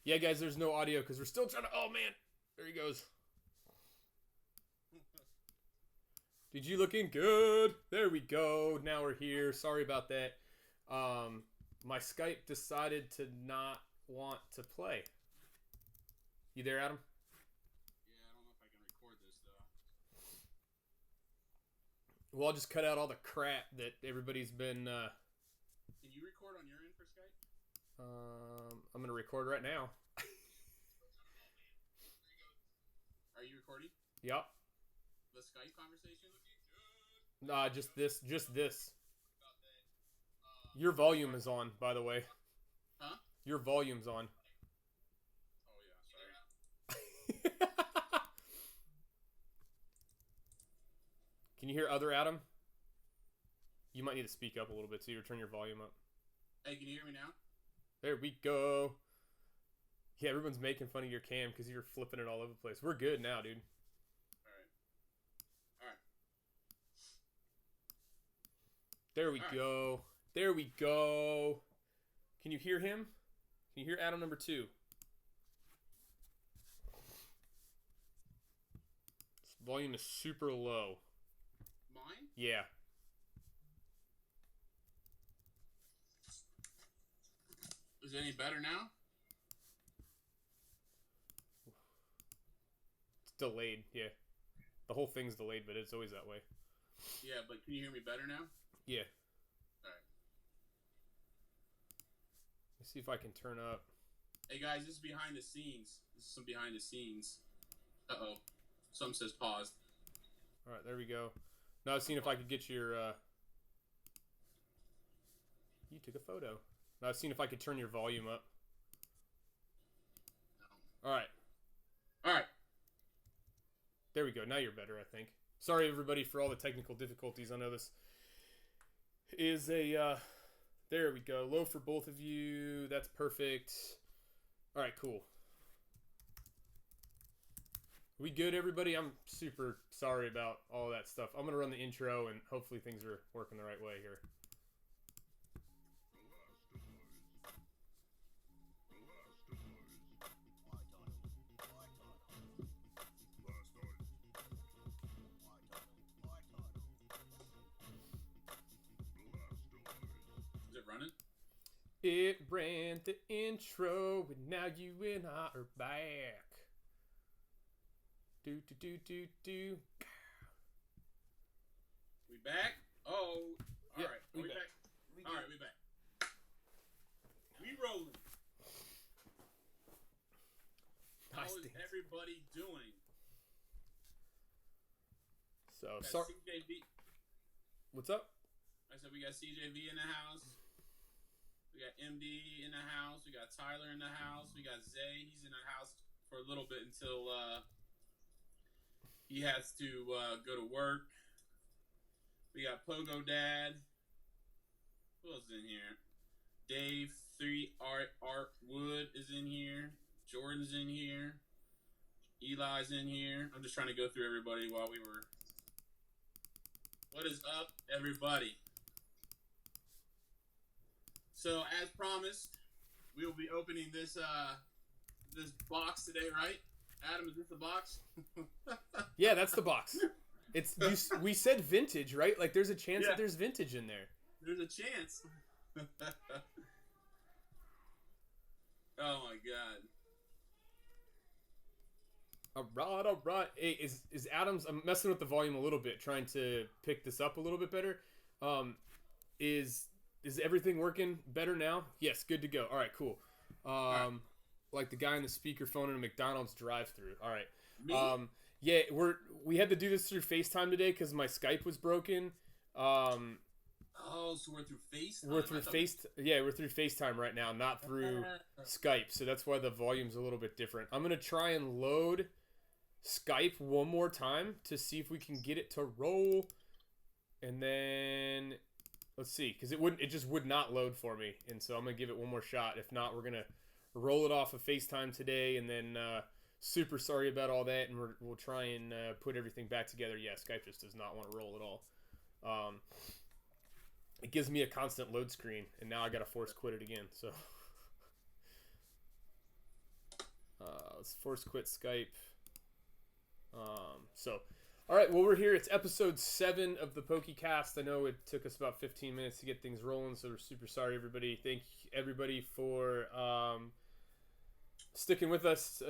Yeah, guys, there's no audio because we're still trying to. Oh man, there he goes. Did you looking good? There we go. Now we're here. Sorry about that. My Skype decided to not want to play. You there, Adam? Yeah, I don't know if I can record this though. Well, I'll just cut out all the crap that everybody's been. Can you record on your end for Skype? I'm gonna record right now. Are you recording Yup. the Skype conversation? Nah, just this. Just this. Your volume is on, by the way. Huh? Your volume's on. Oh yeah, sorry. Can you hear other Adam? You might need to speak up a little bit, so you turn your volume up. Hey, can you hear me now? There we go. Yeah, everyone's making fun of your cam because you're flipping it all over the place. We're good now, dude. All right. There we All right. go. There we go. Can you hear him? Can you hear Adam number 2? This volume is super low. Mine? Yeah. Is it any better now? It's delayed, yeah. The whole thing's delayed, but it's always that way. Yeah, but can you hear me better now? Yeah. All right. Let's see if I can turn up. Hey guys, this is behind the scenes. This is some behind the scenes. Uh-oh. Something says pause. All right, there we go. Now I was seeing if I could get your. You took a photo. Now I was seeing if I could turn your volume up. No. All right. All right. There we go. Now you're better, I think. Sorry, everybody, for all the technical difficulties. I know this is a... there we go. Low for both of you. That's perfect. All right, cool. We good, everybody? I'm super sorry about all that stuff. I'm going to run the intro, and hopefully things are working the right way here. Is it running? It ran the intro, and now you and I are back. Do. We back? Oh. All Yeah, right. we Are we back. back? All right, we back. We rolling. How Nice is dance. everybody doing? So, Got sorry. CJV. What's up? I said we got CJV in the house. We got MD in the house. We got Tyler in the house. We got Zay. He's in the house for a little bit until he has to go to work. We got Pogo Dad. Who else is in here? Dave 3 Art Wood is in here. Jordan's in here. Eli's in here. I'm just trying to go through everybody while we were. What is up, everybody? So, as promised, we will be opening this this box today, right? Adam, is this the box? Yeah, that's the box. It's we said vintage, right? Like, there's a chance Yeah. that there's vintage in there. There's a chance. Oh my god. All right. Hey, is Adams? I'm messing with the volume a little bit, trying to pick this up a little bit better. Is everything working better now? Yes, good to go. All right, cool. Like the guy on the speakerphone in a McDonald's drive-through. All right. Me? Yeah, we had to do this through FaceTime today because my Skype was broken. Oh, so we're through FaceTime. We're through FaceTime right now, not through Skype. So that's why the volume's a little bit different. I'm gonna try and load Skype one more time to see if we can get it to roll, and then let's see, because it just would not load for me, and so I'm gonna give it one more shot. If not, we're gonna roll it off of FaceTime today, and then super sorry about all that, and we'll try and put everything back together. Yeah, Skype just does not want to roll at all. It gives me a constant load screen, and now I got to force quit it again. So Let's force quit Skype. All right, well, we're here. It's episode 7 of the Pokecast. I know it took us about 15 minutes to get things rolling, so we're super sorry, everybody. Thank everybody for sticking with us.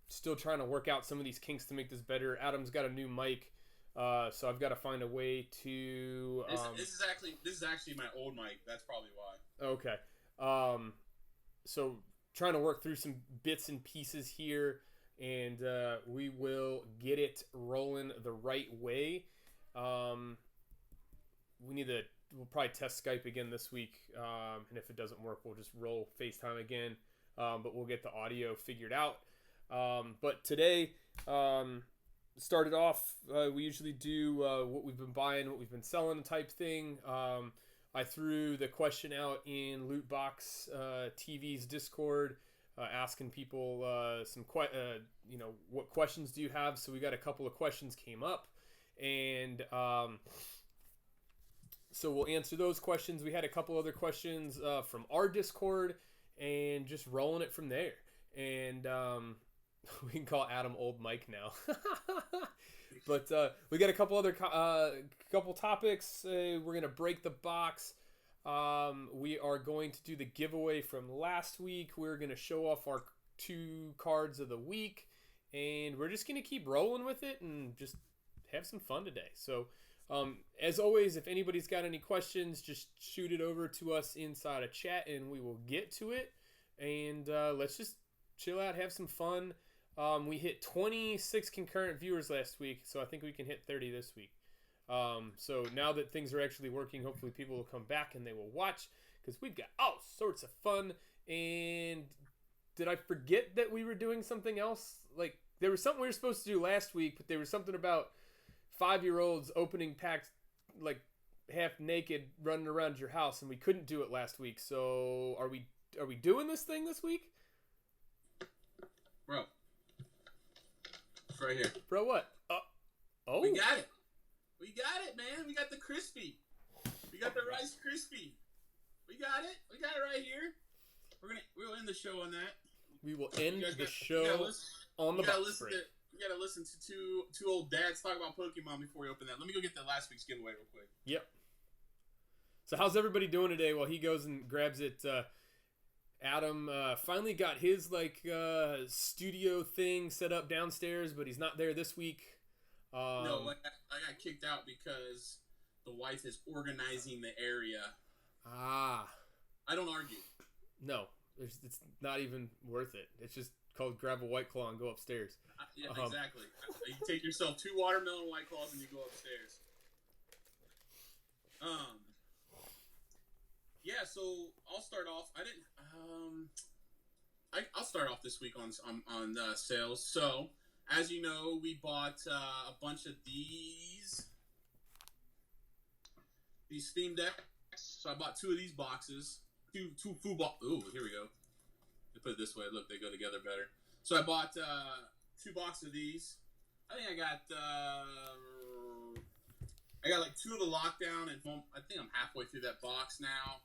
Still trying to work out some of these kinks to make this better. Adam's got a new mic, so I've got to find a way to. This is actually my old mic. That's probably why. Okay. So trying to work through some bits and pieces here, and we will get it rolling the right way. We'll probably test Skype again this week, and if it doesn't work, we'll just roll FaceTime again. But we'll get the audio figured out. But today, started off, we usually do what we've been buying, what we've been selling type thing. I threw the question out in Lootbox TV's Discord, asking people what questions do you have? So we got a couple of questions came up, and so we'll answer those questions. We had a couple other questions from our Discord, and just rolling it from there. And we can call Adam Old Mike now. But we got a couple other couple topics. We're gonna break the box. We are going to do the giveaway from last week. We're gonna show off our 2 cards of the week, and we're just gonna keep rolling with it and just have some fun today. So, as always, if anybody's got any questions, just shoot it over to us inside a chat, and we will get to it. And let's just chill out, have some fun. We hit 26 concurrent viewers last week, so I think we can hit 30 this week. So now that things are actually working, hopefully people will come back and they will watch, because we've got all sorts of fun. And did I forget that we were doing something else? Like, there was something we were supposed to do last week, but there was something about 5-year-olds opening packs, like, half naked, running around your house, and we couldn't do it last week. So are we doing this thing this week? Bro. It's right here. Bro, what? Oh. We got it. We got it, man. We got the crispy. We got the Rice Krispie. We got it. We got it right here. We'll end the show on that. We will end the show on the box break. We gotta listen to two old dads talk about Pokemon before we open that. Let me go get the last week's giveaway real quick. Yep. So how's everybody doing today? While he goes and grabs it, Adam finally got his studio thing set up downstairs, but he's not there this week. No, I got kicked out because the wife is organizing the area. Ah. I don't argue. No, it's not even worth it. It's just called grab a White Claw and go upstairs. Yeah, exactly. You take yourself 2 watermelon White Claws and you go upstairs. Yeah, so I'll start off. I'll start off this week on sales. So, as you know, we bought a bunch of these Steam decks. So I bought 2 of these boxes. Two full boxes. Ooh, here we go. They put it this way. Look, they go together better. So I bought 2 boxes of these. I think I got like 2 of the lockdown, and I think I'm halfway through that box now.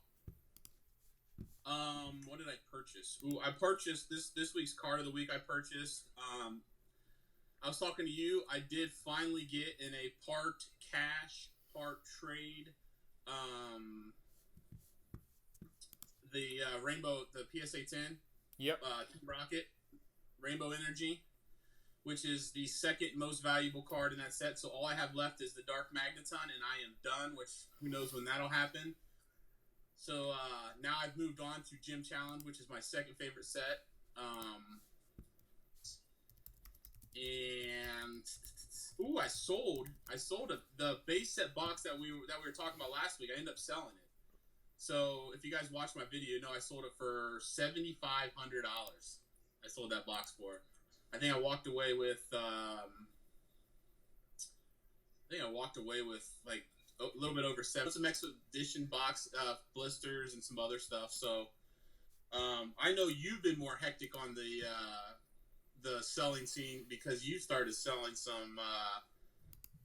What did I purchase? Ooh, I purchased this week's card of the week. I purchased. I was talking to you. I did finally get in a part cash, part trade. The Rainbow, the PSA 10. Yep. Rocket, Rainbow Energy, which is the second most valuable card in that set. So all I have left is the Dark Magneton, and I am done, which who knows when that'll happen. So now I've moved on to Gym Challenge, which is my second favorite set. And ooh, I sold the base set box that we were talking about last week. I ended up selling it. So if you guys watched my video, you know I sold it for $7,500. I sold that box for. I think I walked away with like a little bit over 7. Some expedition box blisters and some other stuff. So I know you've been more hectic on the selling scene because you started selling some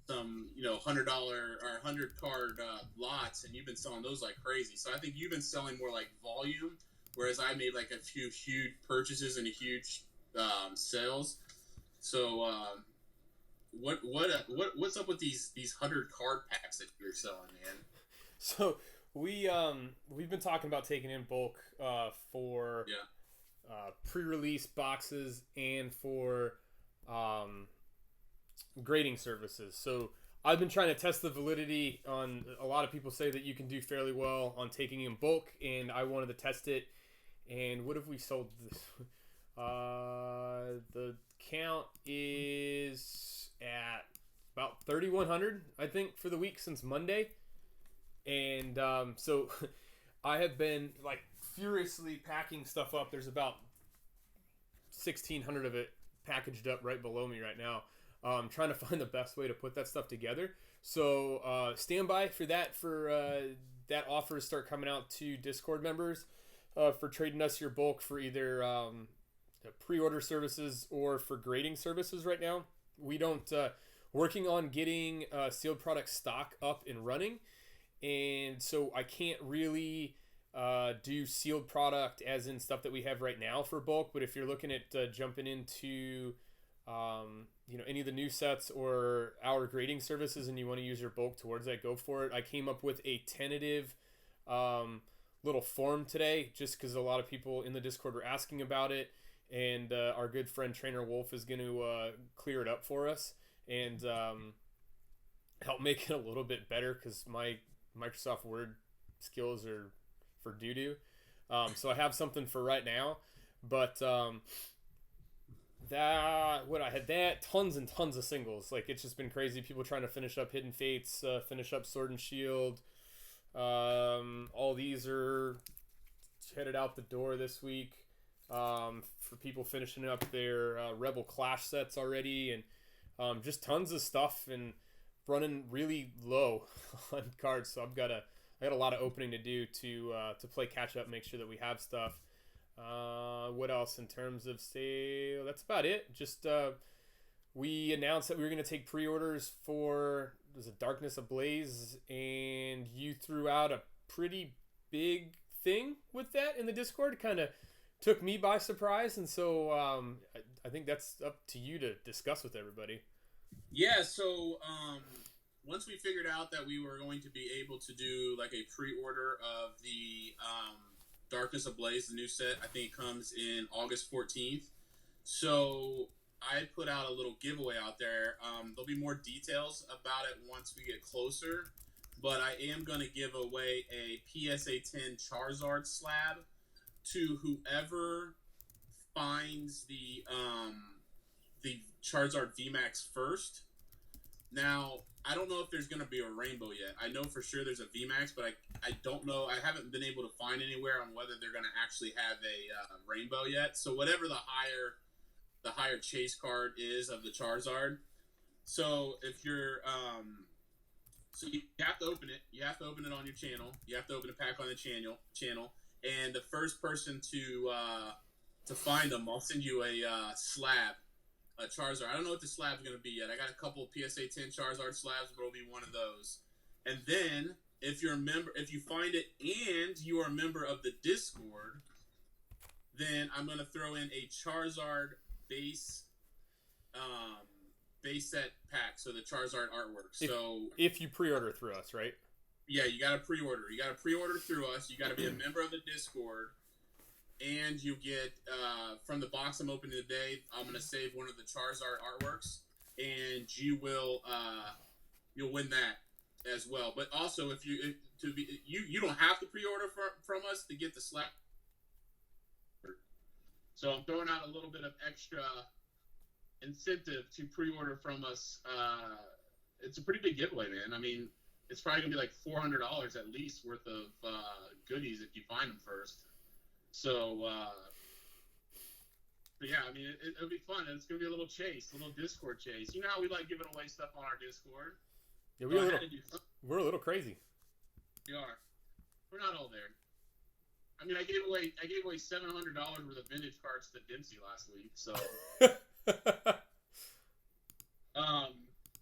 $100 or 100 card lots, and you've been selling those like crazy. So I think you've been selling more like volume, whereas I made like a few huge purchases and a huge sales. So what's up with these 100 card packs that you're selling, man? So we've been talking about taking in bulk for Yeah. pre-release boxes and for um, grading services. So I've been trying to test the validity on. A lot of people say that you can do fairly well on taking in bulk, and I wanted to test it. And what have we sold this? The count is at about 3,100, I think, for the week since Monday. And so I have been like furiously packing stuff up. There's about 1,600 of it packaged up right below me right now. Trying to find the best way to put that stuff together. So stand by for that. For that offer to start coming out to Discord members for trading us your bulk for either pre-order services or for grading services. Right now, we don't working on getting sealed product stock up and running, and so I can't really do sealed product as in stuff that we have right now for bulk. But if you're looking at jumping into any of the new sets or our grading services and you want to use your bulk towards that, go for it. I came up with a tentative little form today just because a lot of people in the Discord were asking about it, and our good friend Trainer Wolf is going to clear it up for us and help make it a little bit better because my Microsoft Word skills are for doo-doo. So I have something for right now, but I had tons and tons of singles. Like, it's just been crazy. People trying to finish up Hidden Fates, finish up Sword and Shield. All these are headed out the door this week. For people finishing up their Rebel Clash sets already, and just tons of stuff, and running really low on cards. So I got a lot of opening to do to play catch up, make sure that we have stuff. What else in terms of sale? That's about it. Just we announced that we were going to take pre-orders for Darkness Ablaze, and you threw out a pretty big thing with that in the Discord. Kind of took me by surprise, and so I think that's up to you to discuss with everybody. Yeah, so once we figured out that we were going to be able to do like a pre-order of the Darkness Ablaze, the new set, I think it comes in August 14th. So I put out a little giveaway out there. There'll be more details about it once we get closer, but I am going to give away a PSA 10 Charizard slab to whoever finds the Charizard VMAX first. Now, I don't know if there's going to be a rainbow yet. I know for sure there's a VMAX, but I don't know. I haven't been able to find anywhere on whether they're going to actually have a rainbow yet. So whatever the higher chase card is of the Charizard. So if you're so you have to open it. You have to open it on your channel. You have to open a pack on the channel. And the first person to find them, I'll send you a slab. Charizard. I don't know what the slab's going to be yet. I got a couple of PSA 10 Charizard slabs, but it'll be one of those. And then, if you find it and you are a member of the Discord, then I'm going to throw in a Charizard base set pack. So the Charizard artwork. If you pre-order through us, right? Yeah, you got to pre-order. You got to pre-order through us. You got to be a member of the Discord. And you get, from the box I'm opening today, I'm going to save one of the Charizard artworks, and you'll win that as well. But also, you don't have to pre-order from us to get the slab. So I'm throwing out a little bit of extra incentive to pre-order from us. It's a pretty big giveaway, man. I mean, it's probably going to be like $400 at least worth of goodies if you find them first. So, yeah, I mean, it'll be fun. It's going to be a little chase, a little Discord chase. You know how we like giving away stuff on our Discord? Yeah, we're a little crazy. We are. We're not all there. I mean, I gave away $700 worth of vintage cards to Dempsey last week. So,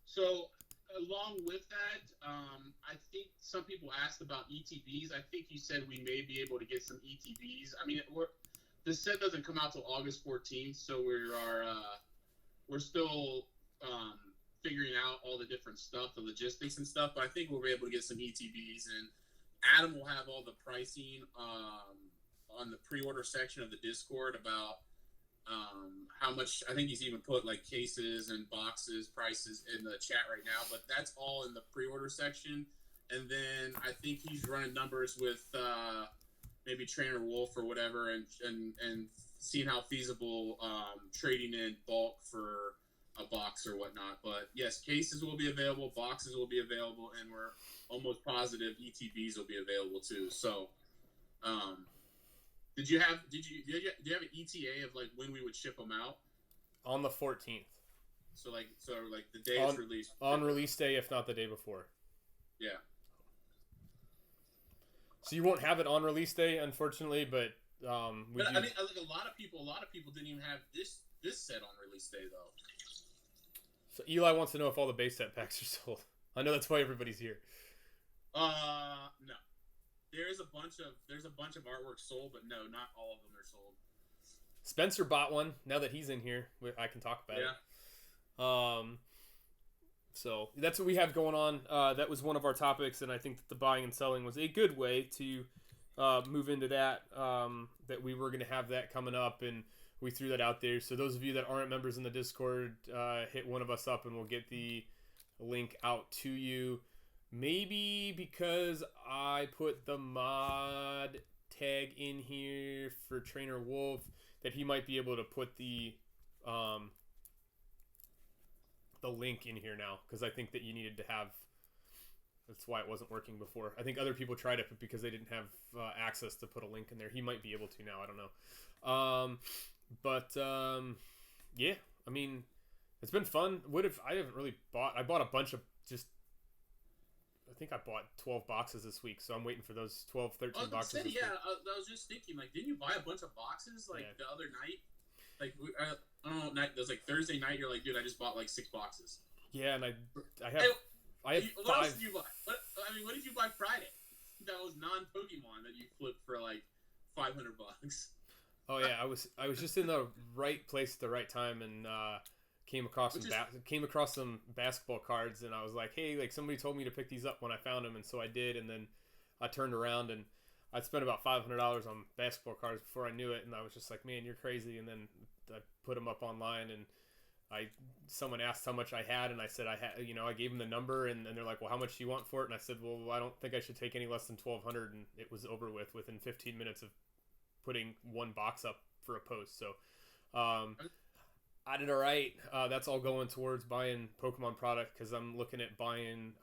so along with that, I think some people asked about ETBs. I think you said we may be able to get some ETBs. I mean, this set doesn't come out till August 14th, so we're still figuring out all the different stuff, the logistics and stuff. But I think we'll be able to get some ETBs, and Adam will have all the pricing on the pre-order section of the Discord about how much. I think he's even put like cases and boxes prices in the chat right now, but that's all in the pre-order section. And then I think he's running numbers with maybe Trainer Wolf or whatever, and seeing how feasible trading in bulk for a box or whatnot. But yes, cases will be available, boxes will be available, and we're almost positive ETBs will be available too. So, do you have an ETA of like when we would ship them out? On the 14th. So like the day it's released. On release day, if not the day before. Yeah. So you won't have it on release day, unfortunately, but I mean, like a lot of people didn't even have this set on release day though. So Eli wants to know if all the base set packs are sold. I know that's why everybody's here. No. There's a bunch of artwork sold, but no, not all of them are sold. Spencer bought one. Now that he's in here, I can talk about it. So that's what we have going on. That was one of our topics, and I think that the buying and selling was a good way to move into that. That we were going to have that coming up, and we threw that out there. So those of you that aren't members in the Discord, hit one of us up, and we'll get the link out to you. Maybe because I put the mod tag in here for Trainer Wolf, that he might be able to put the link in here now, because I think that you needed to have. That's why it wasn't working before. I think other people tried it, but because they didn't have access to put a link in there, he might be able to now. I don't know. Yeah. I mean, it's been fun. What if I haven't really bought? I bought a bunch of just. I think I bought 12 boxes this week, so I'm waiting for those 12, 13 boxes. I was just thinking, like, didn't you buy a bunch of boxes the other night? Like, I don't know, it was like Thursday night. You're like, dude, I just bought like 6 boxes. Yeah, and I have 5. What else did you buy? What did you buy Friday? That was non-Pokemon that you flipped for like $500. Oh yeah, I was just in the right place at the right time, and came across some basketball cards, and I was like, hey, like somebody told me to pick these up when I found them, and so I did, and then I turned around and I spent about $500 on basketball cards before I knew it, and I was just like, man, you're crazy. And then I put them up online, and someone asked how much I had, and I said I had, I gave them the number, and they're like, well, how much do you want for it? And I said, well, I don't think I should take any less than $1,200, and it was over within 15 minutes of putting one box up for a post. So I did all right. That's all going towards buying Pokemon product, because I'm looking at buying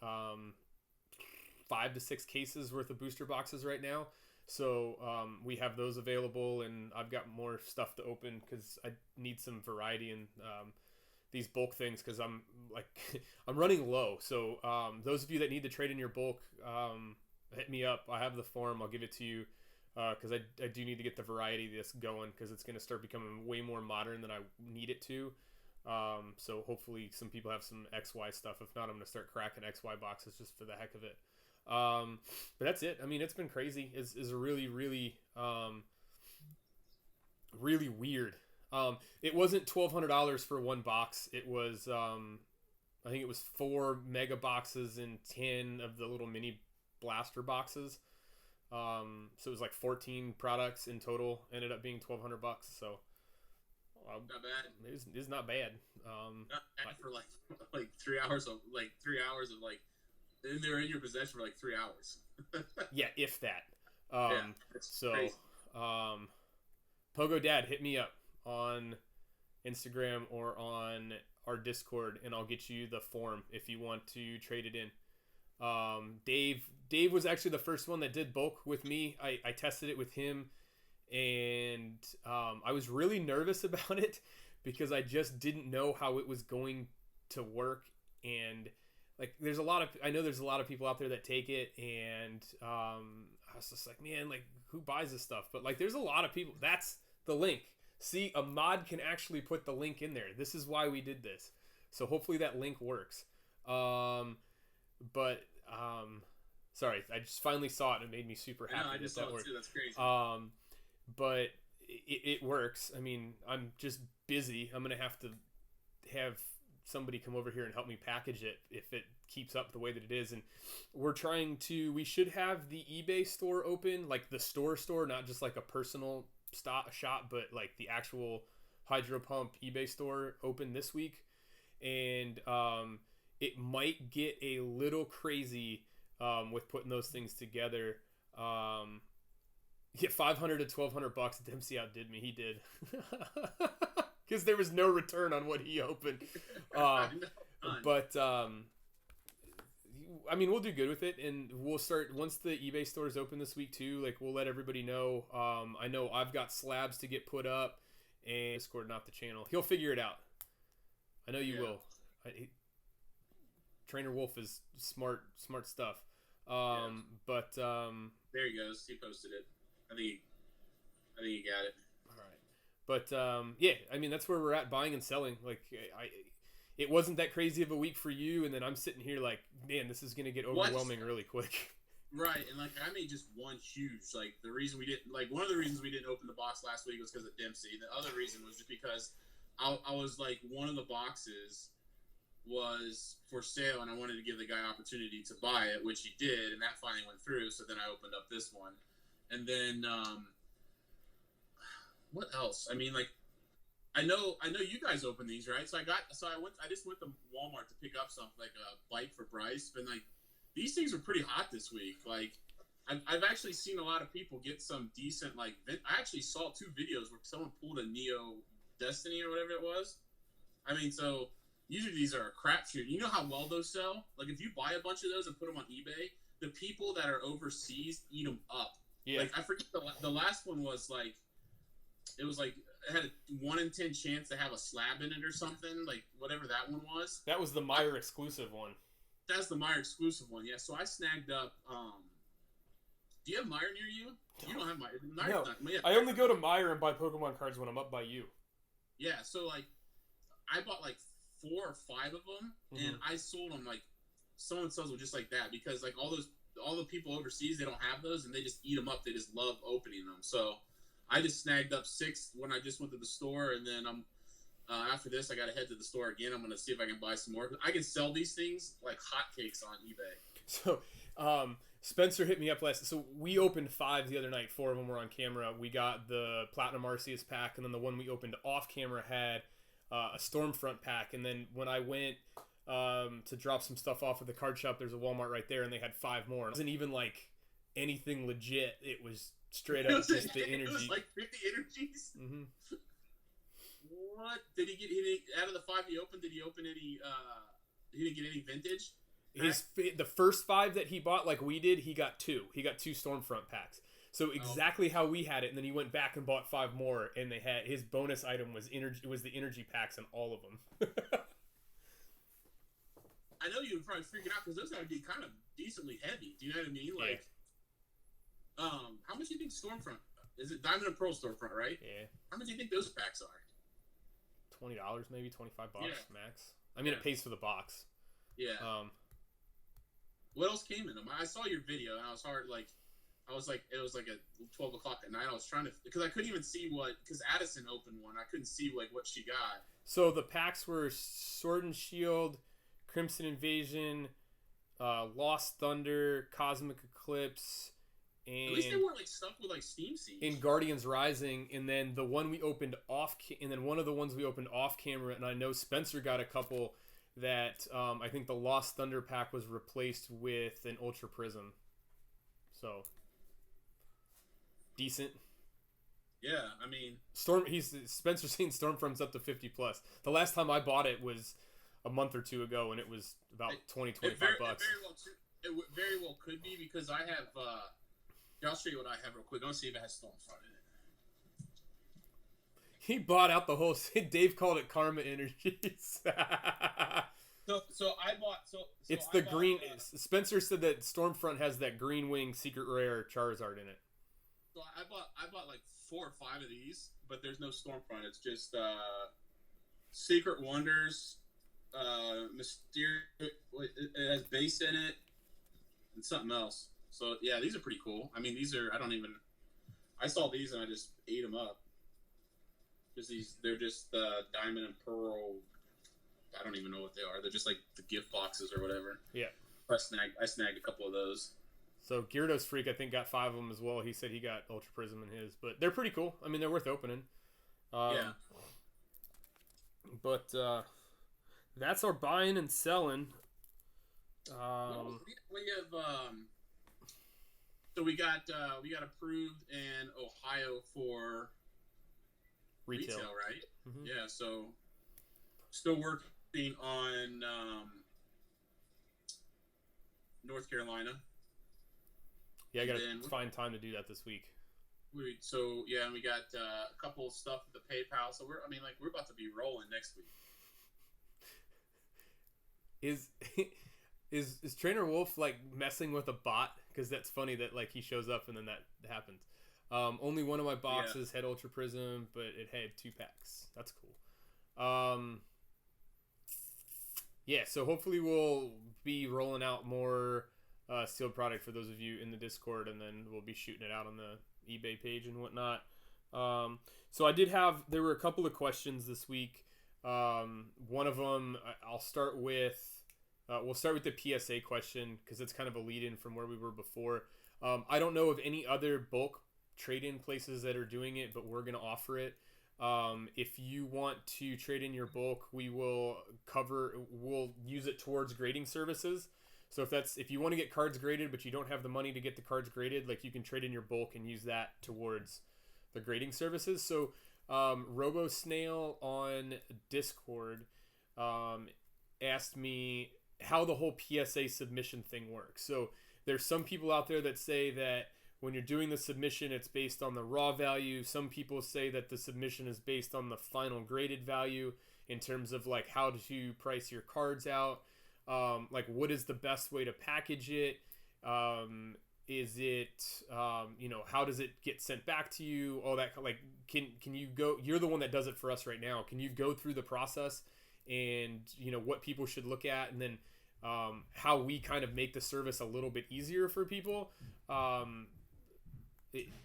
5 to 6 cases worth of booster boxes right now. So we have those available, and I've got more stuff to open because I need some variety in these bulk things, because I'm running low. So those of you that need to trade in your bulk, hit me up. I have the form. I'll give it to you, because I do need to get the variety of this going, because it's going to start becoming way more modern than I need it to. So hopefully some people have some XY stuff. If not, I'm going to start cracking XY boxes just for the heck of it. But that's it. I mean, it's been crazy. It's really, really, really weird. It wasn't $1,200 for one box. It was, I think it was 4 mega boxes and 10 of the little mini blaster boxes. So it was like 14 products in total. Ended up being $1,200. So not bad. It's not bad. Not bad for like 3 hours of and they're in your possession for like 3 hours. Yeah, if that. So crazy. Pogo Dad, hit me up on Instagram or on our Discord, and I'll get you the form if you want to trade it in. Dave was actually the first one that did bulk with me. I tested it with him, and I was really nervous about it because I just didn't know how it was going to work. And like, I know there's a lot of people out there that take it, and I was just like, man, like, who buys this stuff? But like, there's a lot of people. That's the link. See, a mod can actually put the link in there. This is why we did this. So hopefully that link works. Sorry, I just finally saw it and it made me super happy. I just saw it too. That's crazy. But it works. I mean, I'm just busy. I'm gonna have to have somebody come over here and help me package it if it keeps up the way that it is. And we should have the eBay store open, like the store, not just like a personal shop, but like the actual HydroPump eBay store open this week. And it might get a little crazy with putting those things together. Yeah, $500 to $1,200. Dempsey outdid me. He did. Because there was no return on what he opened. But I mean, we'll do good with it, and we'll start once the eBay store is open this week too. Like, we'll let everybody know. I know I've got slabs to get put up, and Discord, not the channel. He'll figure it out. I know you will. Trainer Wolf is smart stuff. But there he goes. He posted it. I think he got it. All right. But yeah, I mean, that's where we're at, buying and selling. Like, it wasn't that crazy of a week for you, and then I'm sitting here like, man, this is gonna get overwhelming really quick. Right, and like I made just one huge, like, the reason we didn't, like, one of the reasons we didn't open the box last week was because of Dempsey. The other reason was just because I was like, one of the boxes was for sale, and I wanted to give the guy opportunity to buy it, which he did, and that finally went through. So then I opened up this one, and then what else? I mean, like, I know you guys open these, right? I just went to Walmart to pick up something like a bike for Bryce, but like, these things are pretty hot this week. Like, I've actually seen a lot of people get some decent, like, I actually saw 2 videos where someone pulled a Neo Destiny or whatever it was. I mean, so usually these are a crapshoot. You know how well those sell? Like, if you buy a bunch of those and put them on eBay, the people that are overseas eat them up. Yeah. Like, I forget the last one was like, it was like, it had a 1 in 10 chance to have a slab in it or something, like whatever that one was. That was the Meyer exclusive one. That's the Meyer exclusive one, yeah. So I snagged up. Do you have Meyer near you? No. You don't have Meyer. No. I only go to Meyer and buy Pokemon cards when I'm up by you. Yeah, so like, I bought like 4 or 5 of them, and I sold them like someone sells them just like that, because like all the people overseas, they don't have those, and they just eat them up. They just love opening them. So I just snagged up 6 when I just went to the store, and then after this, I got to head to the store again. I'm gonna see if I can buy some more. I can sell these things like hotcakes on eBay. So, Spencer hit me up so we opened 5 the other night. 4 of them were on camera. We got the Platinum Arceus pack, and then the one we opened off camera had a Stormfront pack. And then when I went to drop some stuff off at the card shop, there's a Walmart right there, and they had 5 more. It wasn't even like anything legit. It was straight up just the energy. It was like 50 energies. Mm-hmm. What did he get? Out of the 5 he opened, did he open any? He didn't get any vintage. The first 5 that he bought, like we did, he got 2. He got 2 Stormfront packs. So exactly how we had it, and then he went back and bought 5 more, and they had his bonus item was energy. It was the energy packs in all of them. I know you would probably freak out because those gotta be kind of decently heavy. Do you know what I mean? Like, how much do you think Stormfront? Is it Diamond and Pearl Stormfront, right? Yeah. How much do you think those packs are? $20, maybe $25 max. I mean, it pays for the box. Yeah. What else came in them? I saw your video, and it was like at 12 o'clock at night. I was trying to, because I couldn't even see because Addison opened one. I couldn't see like what she got. So the packs were Sword and Shield, Crimson Invasion, Lost Thunder, Cosmic Eclipse, and at least they weren't like stuck with like Steam Siege. In Guardians Rising, and then the one we opened and then one of the ones we opened off camera, and I know Spencer got a couple that I think the Lost Thunder pack was replaced with an Ultra Prism. So decent. Yeah, I mean, Spencer's saying Stormfront's up to 50 plus. The last time I bought it was a month or 2 ago, and it was about $20-25. It very well could be, because I have. I'll show you what I have real quick. I'll see if it has Stormfront in it. He bought out the whole. Dave called it Karma Energies. So I bought. It's the green. Spencer said that Stormfront has that green wing secret rare Charizard in it. So I bought like 4 or 5 of these, but there's no Stormfront. It's just Secret Wonders, Mysterious. It has base in it, and something else. So yeah, these are pretty cool. I mean, I saw these and I just ate them up. They're just diamond and pearl. I don't even know what they are. They're just like the gift boxes or whatever. Yeah. I snagged a couple of those. So Gyarados Freak, I think, got 5 of them as well. He said he got Ultra Prism in his, but they're pretty cool. I mean, they're worth opening. Yeah. But that's our buying and selling. We have so we got approved in Ohio for retail, right? Mm-hmm. Yeah. So still working on North Carolina. Yeah, I got to find time to do that this week. And we got a couple of stuff with the PayPal. So we're about to be rolling next week. Is Trainer Wolf like messing with a bot? Because that's funny that like he shows up and then that happens. Only one of my boxes had Ultra Prism, but it had 2 packs. That's cool. Yeah, so hopefully we'll be rolling out more sealed product for those of you in the Discord, and then we'll be shooting it out on the eBay page and whatnot. So there were a couple of questions this week. One of them, I'll start with, we'll start with the PSA question because it's kind of a lead-in from where we were before. I don't know of any other bulk trade-in places that are doing it, but we're going to offer it. If you want to trade in your bulk, we'll use it towards grading services. So if you want to get cards graded, but you don't have the money to get the cards graded, like you can trade in your bulk and use that towards the grading services. So, Robo Snail on Discord, asked me how the whole PSA submission thing works. So there's some people out there that say that when you're doing the submission, it's based on the raw value. Some people say that the submission is based on the final graded value in terms of like how to price your cards out. Like what is the best way to package it? Is it, how does it get sent back to you? All that, like, can you go, you're the one that does it for us right now. Can you go through the process and, what people should look at, and then, how we kind of make the service a little bit easier for people?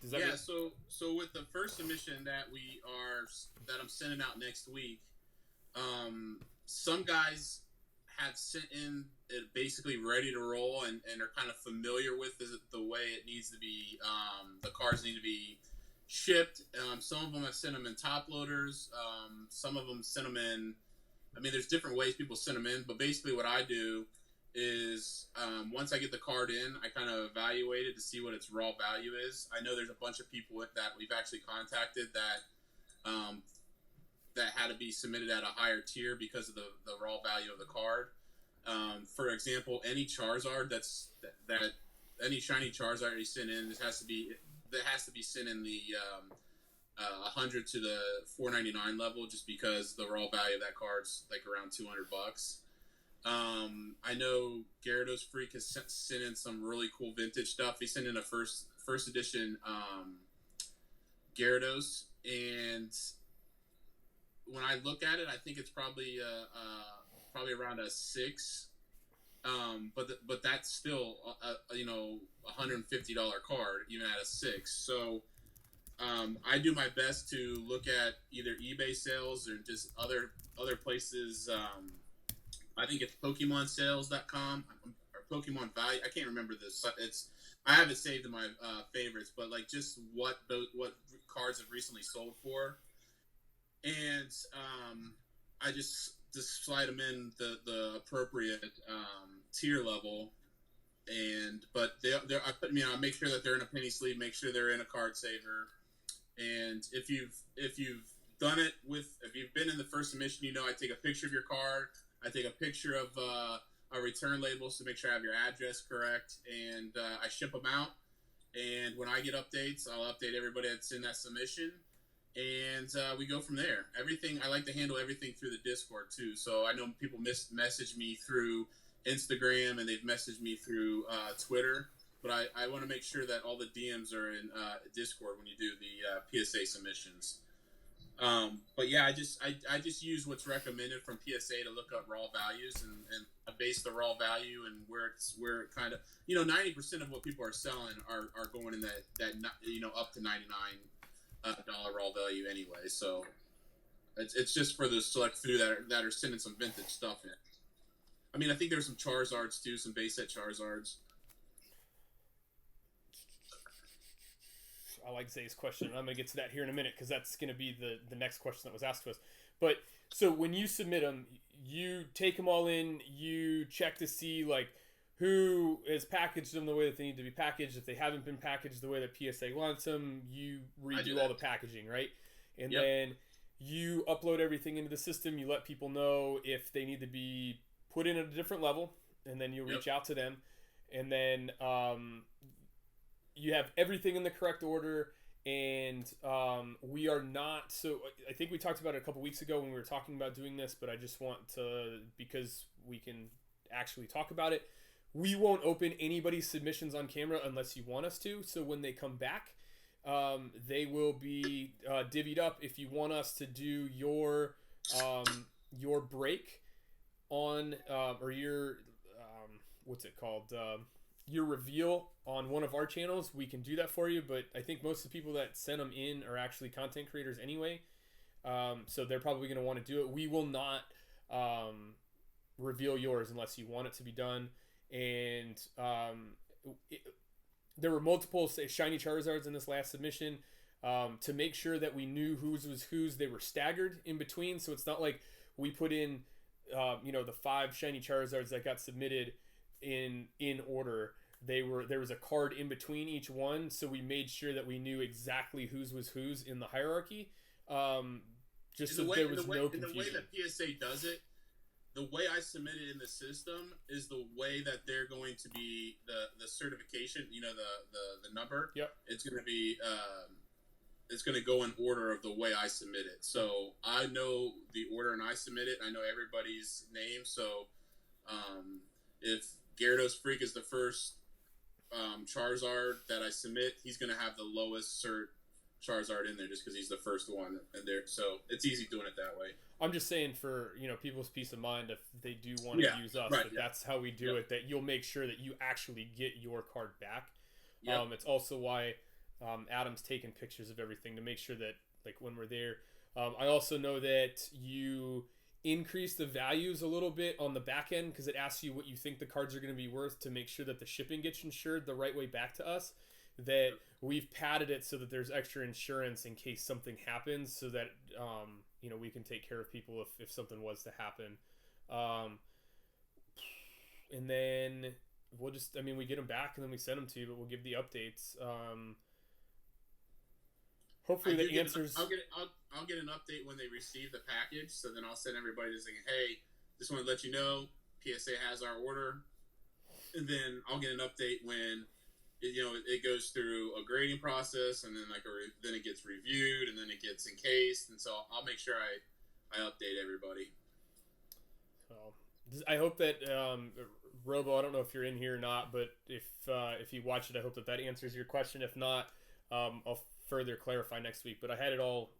Does that so with the first submission that I'm sending out next week, some guys have sent in it basically ready to roll and are kind of familiar with the way it needs to be, the cards need to be shipped. Some of them have sent them in top loaders. Some of them sent them in, there's different ways people send them in, but basically what I do is once I get the card in, I kind of evaluate it to see what its raw value is. I know there's a bunch of people with that we've actually contacted that had to be submitted at a higher tier because of the raw value of the card. For example, any Charizard any shiny Charizard you send in, that has to be sent in the 100 to the 499 level, just because the raw value of that card's like around $200. I know Gyarados Freak has sent in some really cool vintage stuff. He sent in a first edition Gyarados, and when I look at it, I think it's probably around a 6. But that's still $150 card even at a 6. So I do my best to look at either eBay sales or just other places. I think it's PokemonSales.com or Pokemon Value. I can't remember this. I have it saved in my favorites, but like just what cards have recently sold for. And I just slide them in the appropriate tier level, but I make sure that they're in a penny sleeve, make sure they're in a card saver, and if you've done it if you've been in the first submission, I take a picture of your card, I take a picture of a return label to make sure I have your address correct, and I ship them out. And when I get updates, I'll update everybody that's in that submission. And we go from there. I like to handle everything through the Discord too. So I know people message me through Instagram and they've messaged me through Twitter, but I want to make sure that all the DMs are in Discord when you do the PSA submissions. But yeah, I just use what's recommended from PSA to look up raw values and base the raw value and where it kind of 90% of what people are selling are going in that up to $99 raw value anyway. So It's just for the select few that are sending some vintage stuff in. I mean, I think there's some Charizards too, some base set Charizards. I like Zay's question, and I'm going to get to that here in a minute because that's going to be the next question that was asked to us. But so when you submit them, you take them all in, you check to see like who has packaged them the way that they need to be packaged. If they haven't been packaged the way that PSA wants them, you redo all the packaging, right? And then you upload everything into the system. You let people know if they need to be put in at a different level, and then you reach out to them, and then you have everything in the correct order. And we are not, so I think we talked about it a couple weeks ago when we were talking about doing this, but I just want to, because we can actually talk about it, we won't open anybody's submissions on camera unless you want us to. So when they come back, they will be divvied up. If you want us to do your break on or your what's it called, your reveal on one of our channels, we can do that for you. But I think most of the people that send them in are actually content creators anyway, so they're probably going to want to do it. We will not reveal yours unless you want it to be done. And there were multiple shiny Charizards in this last submission. To make sure that we knew whose was whose, they were staggered in between, so it's not like we put in the 5 shiny Charizards that got submitted in order. There was a card in between each one, so we made sure that we knew exactly whose was whose in the hierarchy, just so there was no confusion. In the way that PSA does it, the way I submit it in the system is the way that they're going to be the certification. The number. Yep. It's going to be it's going to go in order of the way I submit it. So I know the order and I submit it. I know everybody's name. So if Gyarados Freak is the first Charizard that I submit, he's going to have the lowest cert Charizard in there just because he's the first one in there. So it's easy doing it that way. I'm just saying for people's peace of mind, if they do want to use us, that's how we do it. That you'll make sure that you actually get your card back. Yep. It's also why Adam's taking pictures of everything to make sure that like when we're there. I also know that you increase the values a little bit on the back end because it asks you what you think the cards are going to be worth to make sure that the shipping gets insured the right way back to us. That we've padded it so that there's extra insurance in case something happens, so that we can take care of people if something was to happen. And then we'll just, we get them back and then we send them to you, but we'll give the updates. Hopefully the answers. I'll get an update when they receive the package, so then I'll send everybody just saying, hey, just want to let you know PSA has our order, and then I'll get an update when it goes through a grading process, and then then it gets reviewed, and then it gets encased, and so I'll make sure I update everybody. Well, I hope that Robo, I don't know if you're in here or not, but if you watch it, I hope that answers your question. If not, I'll further clarify next week. But I had it all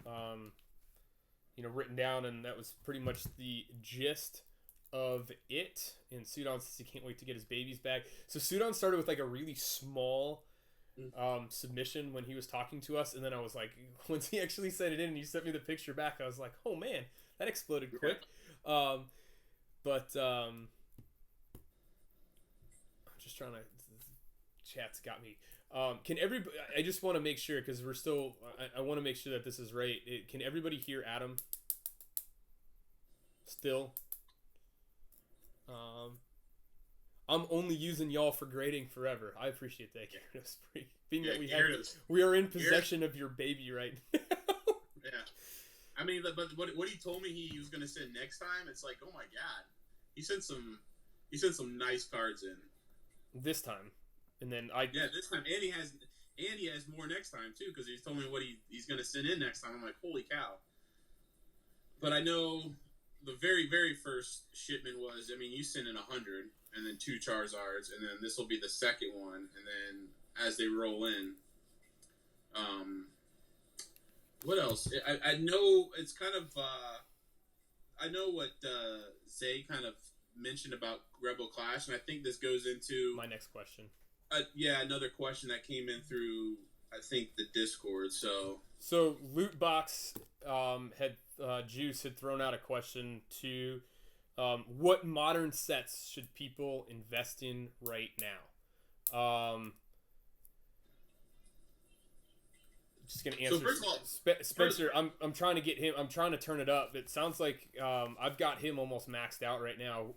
written down, and that was pretty much the gist of it. And Sudan says he can't wait to get his babies back. So Sudan started with like a really small submission when he was talking to us, and then I was like, once he actually sent it in and he sent me the picture back, I was like, oh man, that exploded quick. But I'm just trying to, chat's got me. Can everybody, I just want to make sure, because we're still, I want to make sure that this is right. Can everybody hear Adam still? I'm only using y'all for grading forever. I appreciate that, Gyarados. Being that we are in possession of your baby right now. Yeah. But what he told me he was going to send next time, it's like, oh my god. He sent some nice cards in. This time. And then this time. And he has more next time too, because he's told me what he's going to send in next time. I'm like, holy cow. But I know the very, very first shipment was, you sent in 100 and then 2 Charizards, and then this will be the second one, and then as they roll in, what else? I know it's kind of, I know what Zay kind of mentioned about Rebel Clash, and I think this goes into my next question. Another question that came in through, I think, the Discord. So loot box Juice had thrown out a question to what modern sets should people invest in right now? Just gonna answer. So first of all, Spencer, I'm trying to get him. I'm trying to turn it up. It sounds like I've got him almost maxed out right now.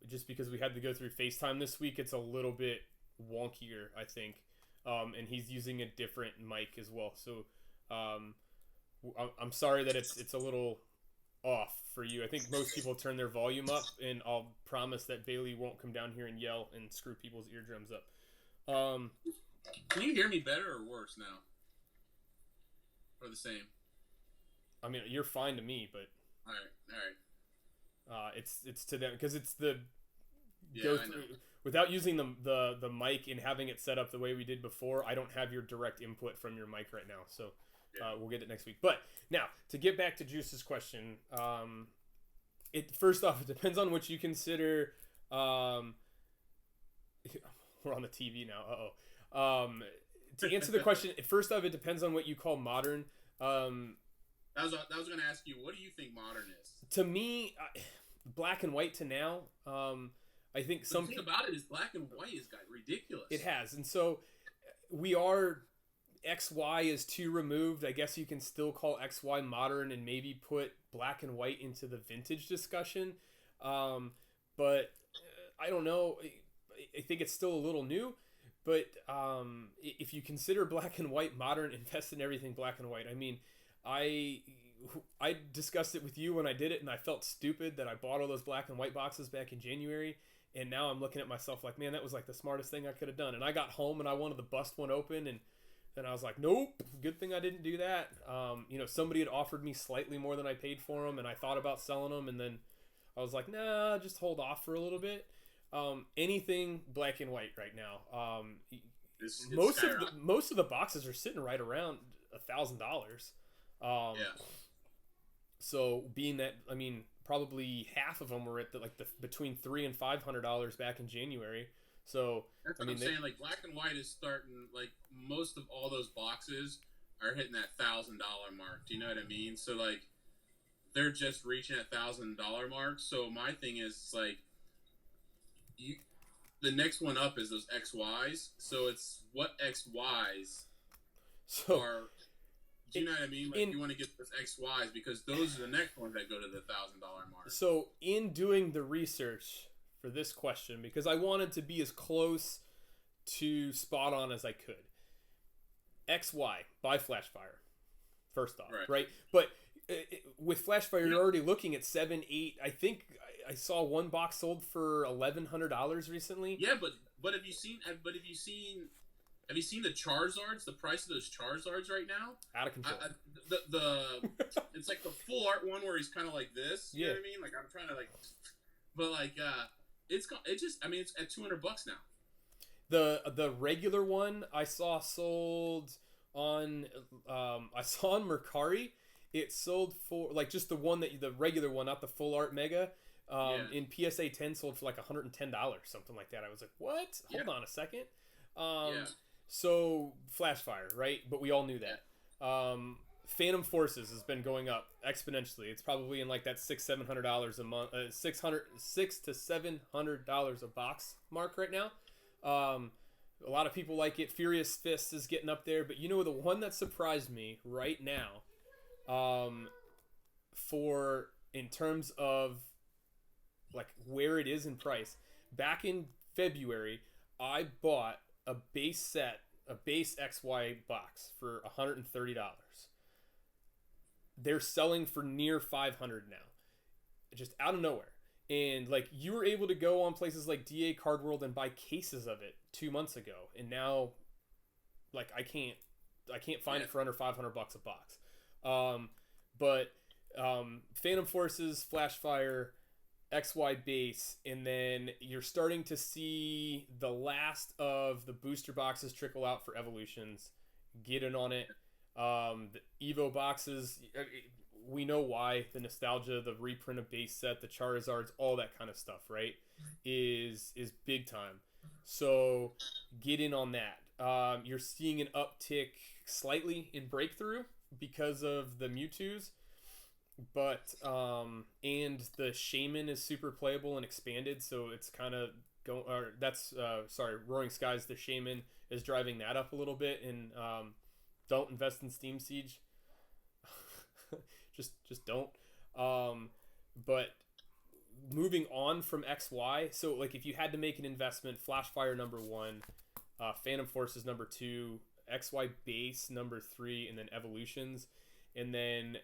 Just because we had to go through FaceTime this week, it's a little bit wonkier, I think. And he's using a different mic as well. So I'm sorry that it's a little off for you. I think most people turn their volume up, and I'll promise that Bailey won't come down here and yell and screw people's eardrums up. Can you hear me better or worse now? Or the same? I mean, you're fine to me, but all right. It's to them because it's the Yeah, I know. without using the mic and having it set up the way we did before. I don't have your direct input from your mic right now, so we'll get it next week. But now to get back to Juice's question, first off, it depends on what you consider. We're on the TV now. To answer the question, first off, it depends on what you call modern. I was going to ask you, what do you think modern is? To me, black and white to now. I think the thing about it is black and white has got ridiculous. It has, and so we are XY is 2 removed. I guess you can still call XY modern and maybe put black and white into the vintage discussion. But I don't know. I think it's still a little new. But if you consider black and white modern, invest in everything black and white. I mean, I discussed it with you when I did it, and I felt stupid that I bought all those black and white boxes back in January. And now I'm looking at myself like, man, that was like the smartest thing I could have done. And I got home and I wanted to bust one open, and then I was like, nope, good thing I didn't do that. Somebody had offered me slightly more than I paid for them, and I thought about selling them, and then I was like, nah, just hold off for a little bit. Anything black and white right now. Most of the boxes are sitting right around $1,000. Yeah. So being that, I mean, probably half of them were at the between $300 and $500 back in January. So that's what I'm saying. Like black and white is starting. Like most of all those boxes are hitting that $1,000 mark. Do you know what I mean? So like they're just reaching that $1,000 mark. So my thing is like. The next one up is those XYs. So it's what XYs are. Do you know what I mean? Like you want to get those XYs because those are the next ones that go to the $1,000 mark. So in doing the research for this question, because I wanted to be as close to spot on as I could, XY by Flashfire. First off, right? But with Flashfire, you're already looking at 7, 8. I think I saw one box sold for $1,100 recently. Yeah, but have you seen the Charizards? The price of those Charizards right now? Out of control. It's like the full art one where he's kind of like this. You know what I mean? Like I'm trying to but it's at $200 now. The regular one I saw sold on on Mercari. It sold for just the regular one, not the full art mega. In PSA 10 sold for $110, something like that. I was like, what? Hold on a second. So Flashfire, right? But we all knew that. Phantom Forces has been going up exponentially. It's probably in that $600-700 a month, $600 to $700 a box mark right now. A lot of people like it. Furious Fist is getting up there, but the one that surprised me right now, in terms of where it is in price. Back in February, I bought a base XY box for $130. They're selling for near $500 now, just out of nowhere. And you were able to go on places like DA Card World and buy cases of it 2 months ago, and now I can't find it for under $500 a box. But Phantom Forces, Flashfire, XY base, and then you're starting to see the last of the booster boxes trickle out for Evolutions. Get in on it. The Evo boxes, we know why. The nostalgia, the reprint of base set, the Charizards, all that kind of stuff, right? Is big time. So get in on that. You're seeing an uptick slightly in Breakthrough because of the Mewtwo's. but and the shaman is super playable and expanded, so it's kind of going. Or that's sorry, Roaring Skies. The shaman is driving that up a little bit, and don't invest in Steam Siege. just don't. Um, but moving on from XY, so like if you had to make an investment, Flashfire number one, Phantom Forces number two, XY base number three, and then Evolutions. And then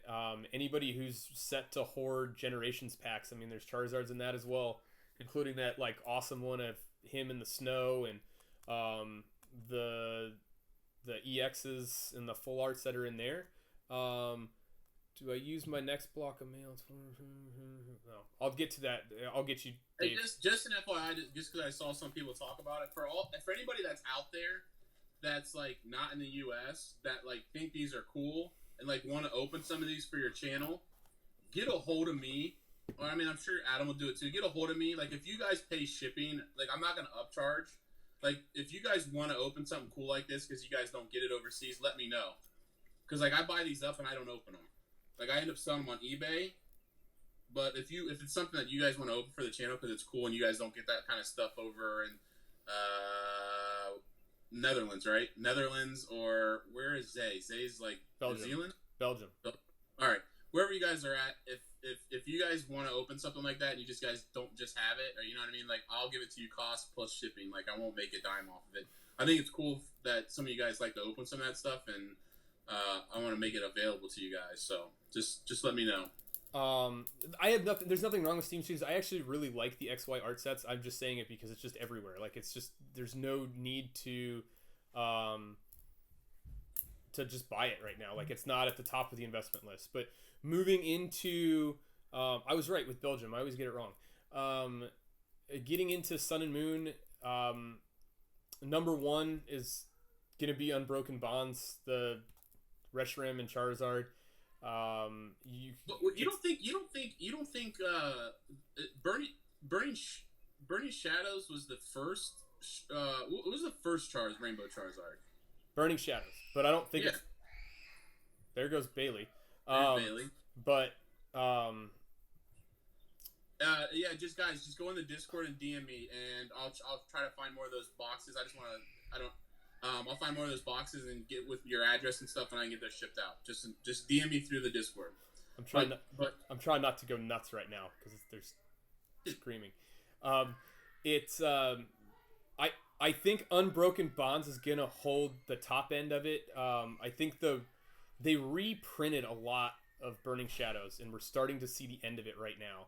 anybody who's set to hoard Generations packs, I mean, there's Charizards in that as well, including that like awesome one of him in the snow and um, the EXs and the full arts that are in there. Um, do I use my next block of mail? No, I'll get to that. I'll get you, Hey, Dave. just an FYI, just because I saw some people talk about it, for anybody that's out there that's like not in the U.S. that like think these are cool and like want to open some of these for your channel, get a hold of me. Or I mean, I'm sure Adam will do it too. Get a hold of me. Like if you guys pay shipping, like I'm not gonna upcharge. Like if you guys want to open something cool like this because you guys don't get it overseas, let me know. Because like I buy these up and I don't open them. Like I end up selling them on eBay. But if it's something that you guys want to open for the channel because it's cool and you guys don't get that kind of stuff over in Netherlands, right? Netherlands or where is Zay? Zay's like Belgium. New Zealand. Belgium. All right, wherever you guys are at, if you guys want to open something like that and you guys don't just have it, or you know what I mean, like I'll give it to you cost plus shipping. Like I won't make a dime off of it. I think it's cool that some of you guys like to open some of that stuff, and I want to make it available to you guys. So just let me know. I have nothing. There's nothing wrong with Steam Shoes. I actually really like the XY art sets. I'm just saying it because it's just everywhere. Like it's just there's no need to just buy it right now. Like it's not at the top of the investment list. But moving into, I was right with Belgium. I always get it wrong. Getting into Sun and Moon. Number one is gonna be Unbroken Bonds, the Reshiram and Charizard. You don't think Burning Shadows was the first what was the first Rainbow Charizard? Burning Shadows, but I don't think Yeah. it's. There goes Bailey. Bailey. But Yeah, just guys, just go in the Discord and DM me, and I'll try to find more of those boxes. I just want to. I don't. I'll find more of those boxes and get with your address and stuff, and I can get those shipped out. Just DM me through the Discord. I'm trying not to go nuts right now because there's screaming. It's I think Unbroken Bonds is gonna hold the top end of it. I think they reprinted a lot of Burning Shadows, and we're starting to see the end of it right now.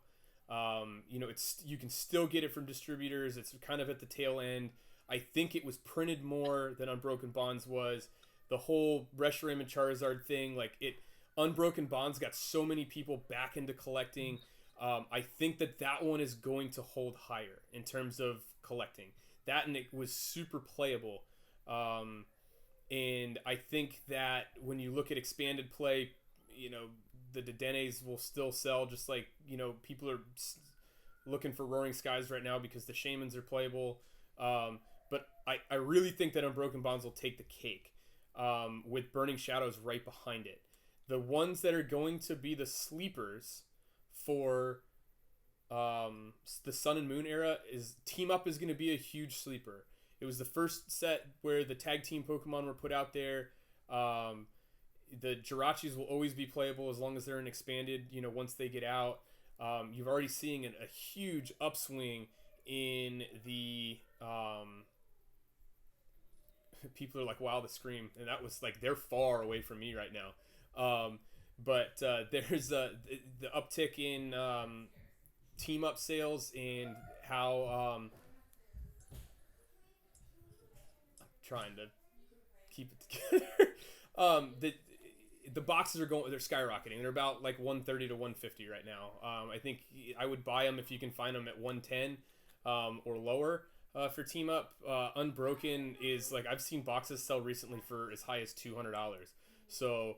It's you can still get it from distributors. It's kind of at the tail end. I think it was printed more than Unbroken Bonds was. The whole Reshiram and Charizard thing, like it, Unbroken Bonds got so many people back into collecting. I think that one is going to hold higher in terms of collecting. That and it was super playable. And I think that when you look at expanded play, the Dedenes will still sell just like, people are looking for Roaring Skies right now because the Shamans are playable. But I really think that Unbroken Bonds will take the cake with Burning Shadows right behind it. The ones that are going to be the sleepers for the Sun and Moon era is Team Up is going to be a huge sleeper. It was the first set where the tag team Pokemon were put out there. The Jirachis will always be playable as long as they're in expanded, once they get out. You've already seeing a huge upswing in the people are like, wow, the scream, and that was like they're far away from me right now. But there's the uptick in team up sales and how I'm trying to keep it together. The boxes they're skyrocketing. They're about like 130 to 150 right now. I think I would buy them if you can find them at 110 or lower. For team up, Unbroken is like I've seen boxes sell recently for as high as $200. So,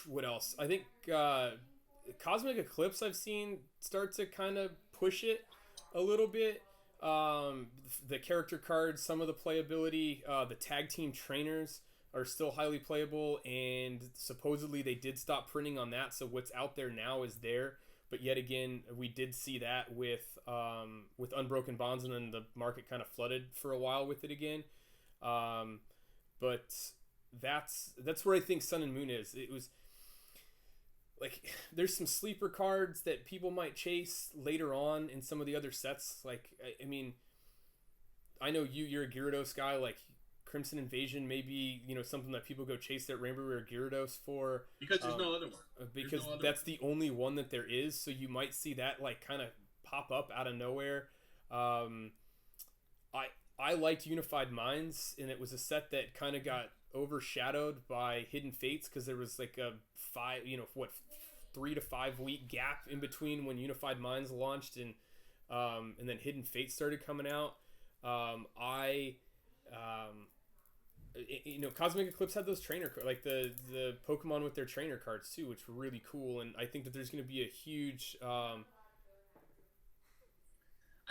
what else? I think Cosmic Eclipse I've seen start to kind of push it a little bit. The character cards, some of the playability, the tag team trainers are still highly playable, and supposedly they did stop printing on that, so what's out there now is there. But yet again, we did see that with Unbroken Bonds, and then the market kind of flooded for a while with it again. But that's where I think Sun and Moon is. It was like there's some sleeper cards that people might chase later on in some of the other sets. Like I mean, I know you're a Gyarados guy. Like Crimson Invasion may be something that people go chase that Rainbow Rare Gyarados for because there's no other one. Because that's the only one that there is. So you might see that like kind of pop up out of nowhere. I liked Unified Minds, and it was a set that kind of got overshadowed by Hidden Fates because there was like a 3 to 5 week gap in between when Unified Minds launched and then Hidden Fates started coming out. Cosmic Eclipse had those trainer like the Pokemon with their trainer cards too, which were really cool, and I think that there's going to be a huge. I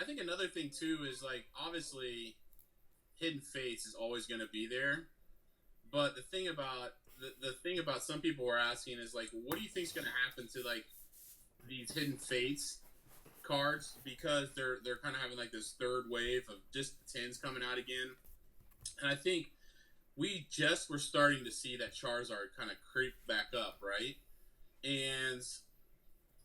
think another thing too is like obviously Hidden Fates is always going to be there, but the thing about some people were asking is like, what do you think is going to happen to like these Hidden Fates cards, because they're kind of having like this third wave of just tins coming out again, and I think we just were starting to see that Charizard kind of creep back up, right? And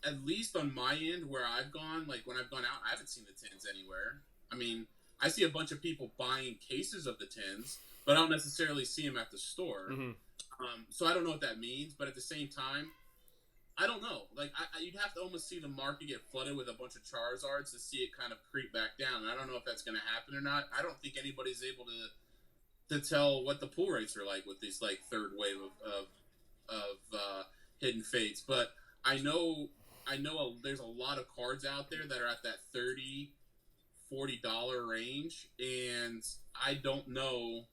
at least on my end, where I've gone, like when I've gone out, I haven't seen the tins anywhere. I mean, I see a bunch of people buying cases of the tins, but I don't necessarily see them at the store. Mm-hmm. So I don't know what that means, but at the same time, I don't know. Like, you'd have to almost see the market get flooded with a bunch of Charizards to see it kind of creep back down. And I don't know if that's going to happen or not. I don't think anybody's able to tell what the pull rates are like with this like third wave of Hidden Fates. But I know there's a lot of cards out there that are at that $30-$40 range, and I don't know.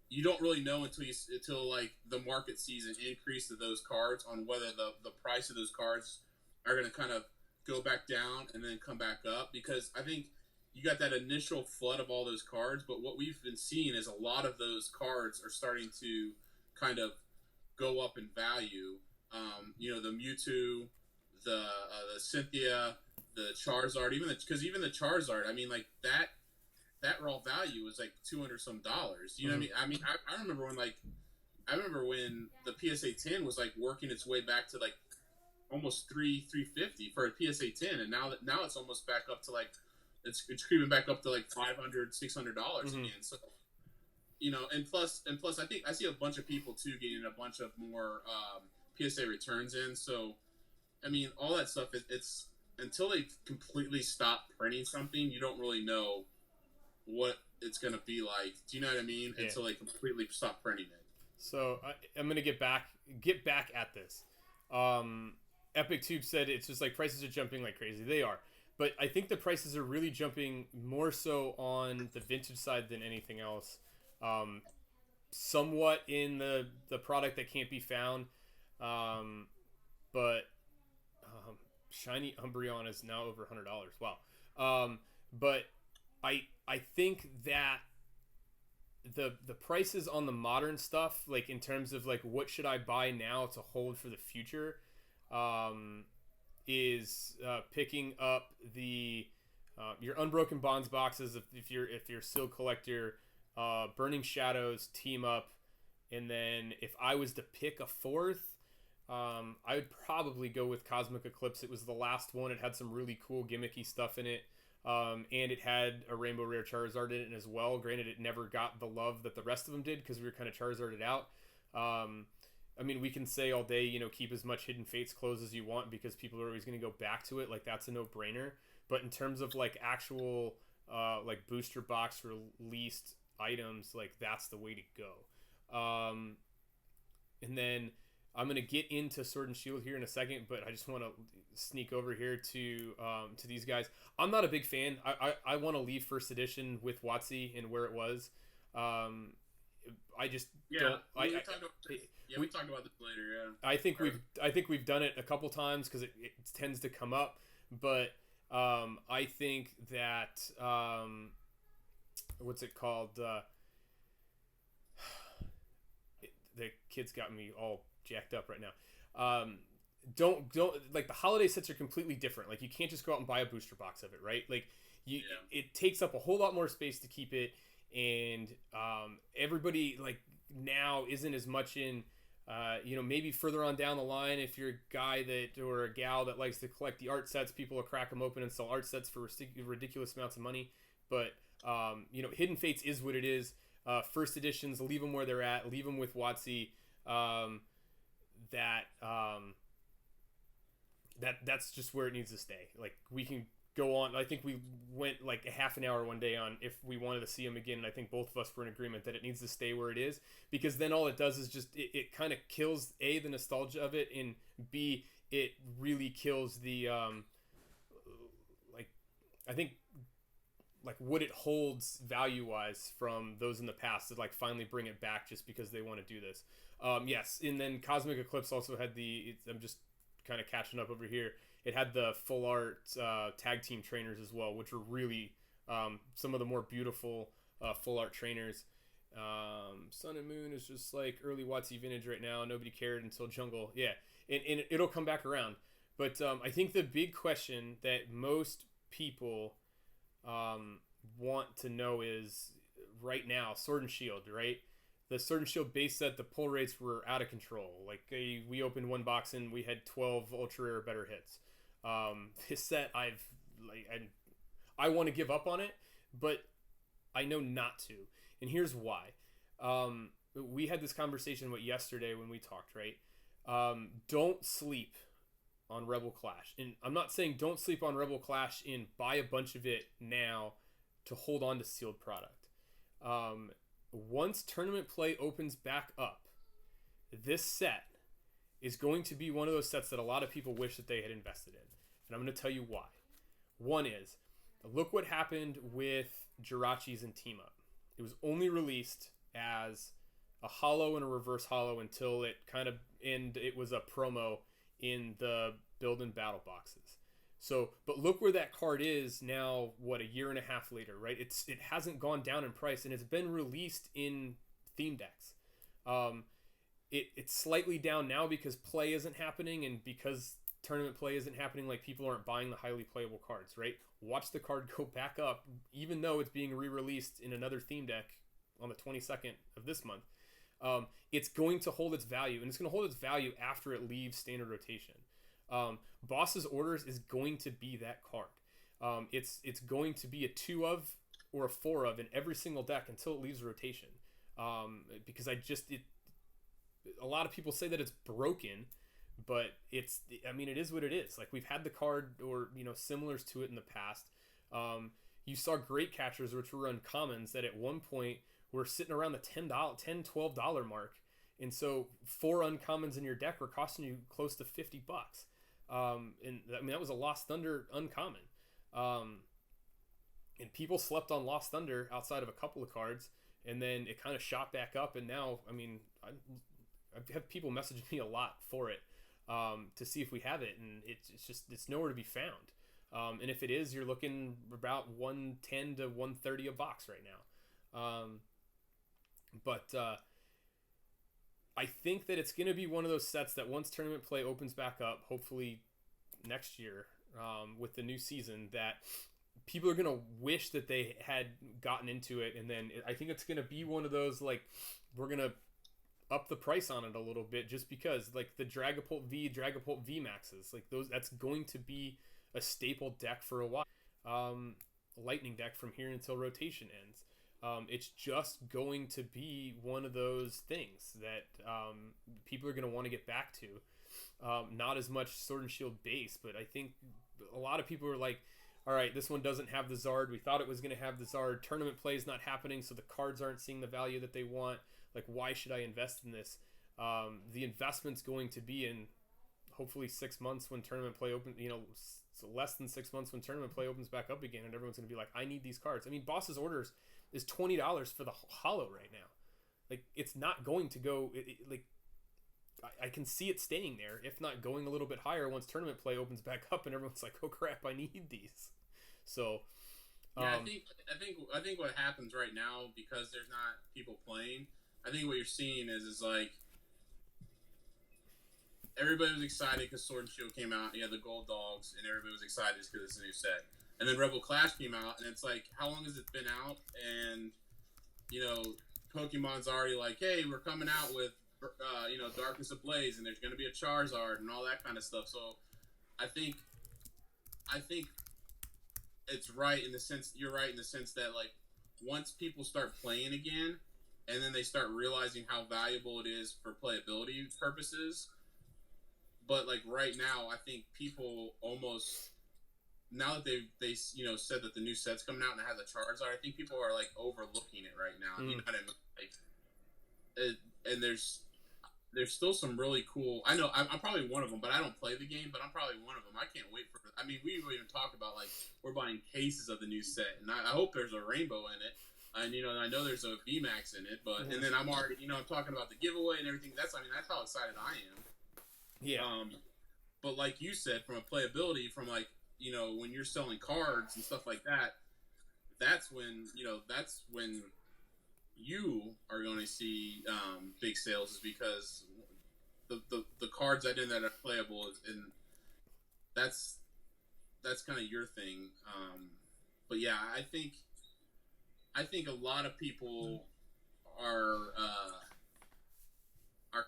You don't really know until like the market sees an increase of those cards on whether the price of those cards are going to kind of go back down and then come back up, because I think you got that initial flood of all those cards, but what we've been seeing is a lot of those cards are starting to kind of go up in value. The Mewtwo, the Cynthia, the Charizard, even the Charizard. I mean, like that raw value was like $200 some. You know what I mean? I remember when the PSA 10 was like working its way back to like almost $350 for a PSA 10, and now it's almost back up to like it's creeping back up to like $500-$600 again. So and plus I think I see a bunch of people too getting a bunch of more PSA returns in. So I mean, all that stuff, it's until they completely stop printing something, you don't really know what it's going to be like. Do you know what I mean? Yeah. Until they completely stop printing it. So I'm going to get back at this. Epic Tube said it's just like prices are jumping like crazy. They are. But I think the prices are really jumping more so on the vintage side than anything else. Somewhat in the product that can't be found. But Shiny Umbreon is now over $100. Wow. But I think that the prices on the modern stuff, like in terms of like what should I buy now to hold for the future, is picking up the your Unbroken Bonds boxes if you're still collector, Burning Shadows, Team Up, and then if I was to pick a fourth, I would probably go with Cosmic Eclipse. It was the last one. It had some really cool gimmicky stuff in it. And it had a Rainbow Rare Charizard in it as well. Granted, it never got the love that the rest of them did because we were kind of Charizarded out. I mean, we can say all day, keep as much Hidden Fates clothes as you want because people are always going to go back to it. Like, that's a no-brainer. But in terms of, like, actual, like, booster box released items, like, that's the way to go. And then I'm going to get into Sword and Shield here in a second, but I just want to sneak over here to these guys. I'm not a big fan. I want to leave first edition with WotC and where it was. I just don't. We talked about this later. Yeah. I think we've done it a couple times because it tends to come up, but I think that what's it called? kids got me all jacked up right now. Don't like the holiday sets are completely different. Like you can't just go out and buy a booster box of it, right? Like it takes up a whole lot more space to keep it, and everybody like now isn't as much in. Maybe further on down the line, if you're a guy that or a gal that likes to collect the art sets, people will crack them open and sell art sets for ridiculous amounts of money. But Hidden Fates is what it is. First editions, leave them where they're at. Leave them with WotC. That's just where it needs to stay. Like we can go on. I think we went like a half an hour one day on if we wanted to see him again, and I think both of us were in agreement that it needs to stay where it is, because then all it does is just it kind of kills the nostalgia of it, and B, it really kills the I think like what it holds value wise from those in the past to like finally bring it back just because they want to do this. Yes, and then Cosmic Eclipse also had I'm just kind of catching up over here. It had the full art tag team trainers as well, which were really some of the more beautiful full art trainers. Sun and Moon is just like early WotC vintage right now. Nobody cared until Jungle. Yeah, and it'll come back around. But I think the big question that most people want to know is right now, Sword and Shield, right? The Sword and Shield base set, the pull rates were out of control. Like we opened one box and we had 12 ultra rare better hits. This set I want to give up on it, but I know not to, and here's why. We had this conversation yesterday when we talked, right? Don't sleep on Rebel Clash, and I'm not saying don't sleep on Rebel Clash and buy a bunch of it now to hold on to sealed product. Once tournament play opens back up, this set is going to be one of those sets that a lot of people wish that they had invested in. And I'm going to tell you why. One is, look what happened with Jirachi's and Team Up. It was only released as a holo and a reverse holo until it was a promo in the build and battle boxes. So, but look where that card is now, a year and a half later, right? It hasn't gone down in price, and it's been released in theme decks. It's slightly down now because play isn't happening, and because tournament play isn't happening, like people aren't buying the highly playable cards, right? Watch the card go back up, even though it's being re-released in another theme deck on the 22nd of this month. It's going to hold its value, and it's going to hold its value after it leaves standard rotation. Boss's Orders is going to be that card. It's going to be a 2 of or a 4 of in every single deck until it leaves rotation. Because a lot of people say that it's broken, but it is what it is. Like we've had the card or similars to it in the past. You saw Great Catchers, which were uncommons, that at one point were sitting around the $10-$12 mark, and so 4 uncommons in your deck were costing you close to $50. And that was a Lost Thunder uncommon. And people slept on Lost Thunder outside of a couple of cards, and then it kind of shot back up, and now I have people message me a lot for it to see if we have it, and it's nowhere to be found. And if it is, you're looking about $110 to $130 a box right now. But I think that it's going to be one of those sets that once tournament play opens back up, hopefully next year with the new season, that people are going to wish that they had gotten into it. And then I think it's going to be one of those, like, we're going to up the price on it a little bit just because, like, the Dragapult V Maxes, like that's going to be a staple deck for a while. Lightning deck from here until rotation ends. It's just going to be one of those things that people are going to want to get back to. Not as much Sword and Shield base, but I think a lot of people are like, all right, this one doesn't have the Zard. We thought it was going to have the Zard. Tournament play is not happening, so the cards aren't seeing the value that they want. Like, why should I invest in this? The investment's going to be in hopefully 6 months when tournament play opens, so less than 6 months when tournament play opens back up again, and everyone's going to be like, I need these cards. I mean, Boss's Orders is $20 for the holo right now. Like, it's not going to go, I can see it staying there, if not going a little bit higher once tournament play opens back up and everyone's like, oh crap, I need these. So yeah, I think what happens right now, because there's not people playing, I think what you're seeing is like everybody was excited because Sword and Shield came out. You had the gold dogs, and everybody was excited just because it's a new set. And then Rebel Clash came out, and it's like, how long has it been out? And Pokemon's already like, hey, we're coming out with Darkness Ablaze, and there's going to be a Charizard and all that kind of stuff. So I think it's right in the sense you're right in the sense that like once people start playing again, and then they start realizing how valuable it is for playability purposes. But like right now, I think people almost now that they said that the new set's coming out and it has a Charizard, I think people are like overlooking it right now. You know what I mean? Like, and there's still some really cool. I know I'm probably one of them, but I don't play the game. But I'm probably one of them. I can't wait for. I mean, we even talked about like we're buying cases of the new set, and I hope there's a rainbow in it. And I know there's a VMAX in it, but and then I'm already I'm talking about the giveaway and everything. That's how excited I am. Yeah. But like you said, from a playability, from like when you're selling cards and stuff like that, that's when you are going to see big sales, is because the cards that are playable and that's kind of your thing. But yeah, I think a lot of people are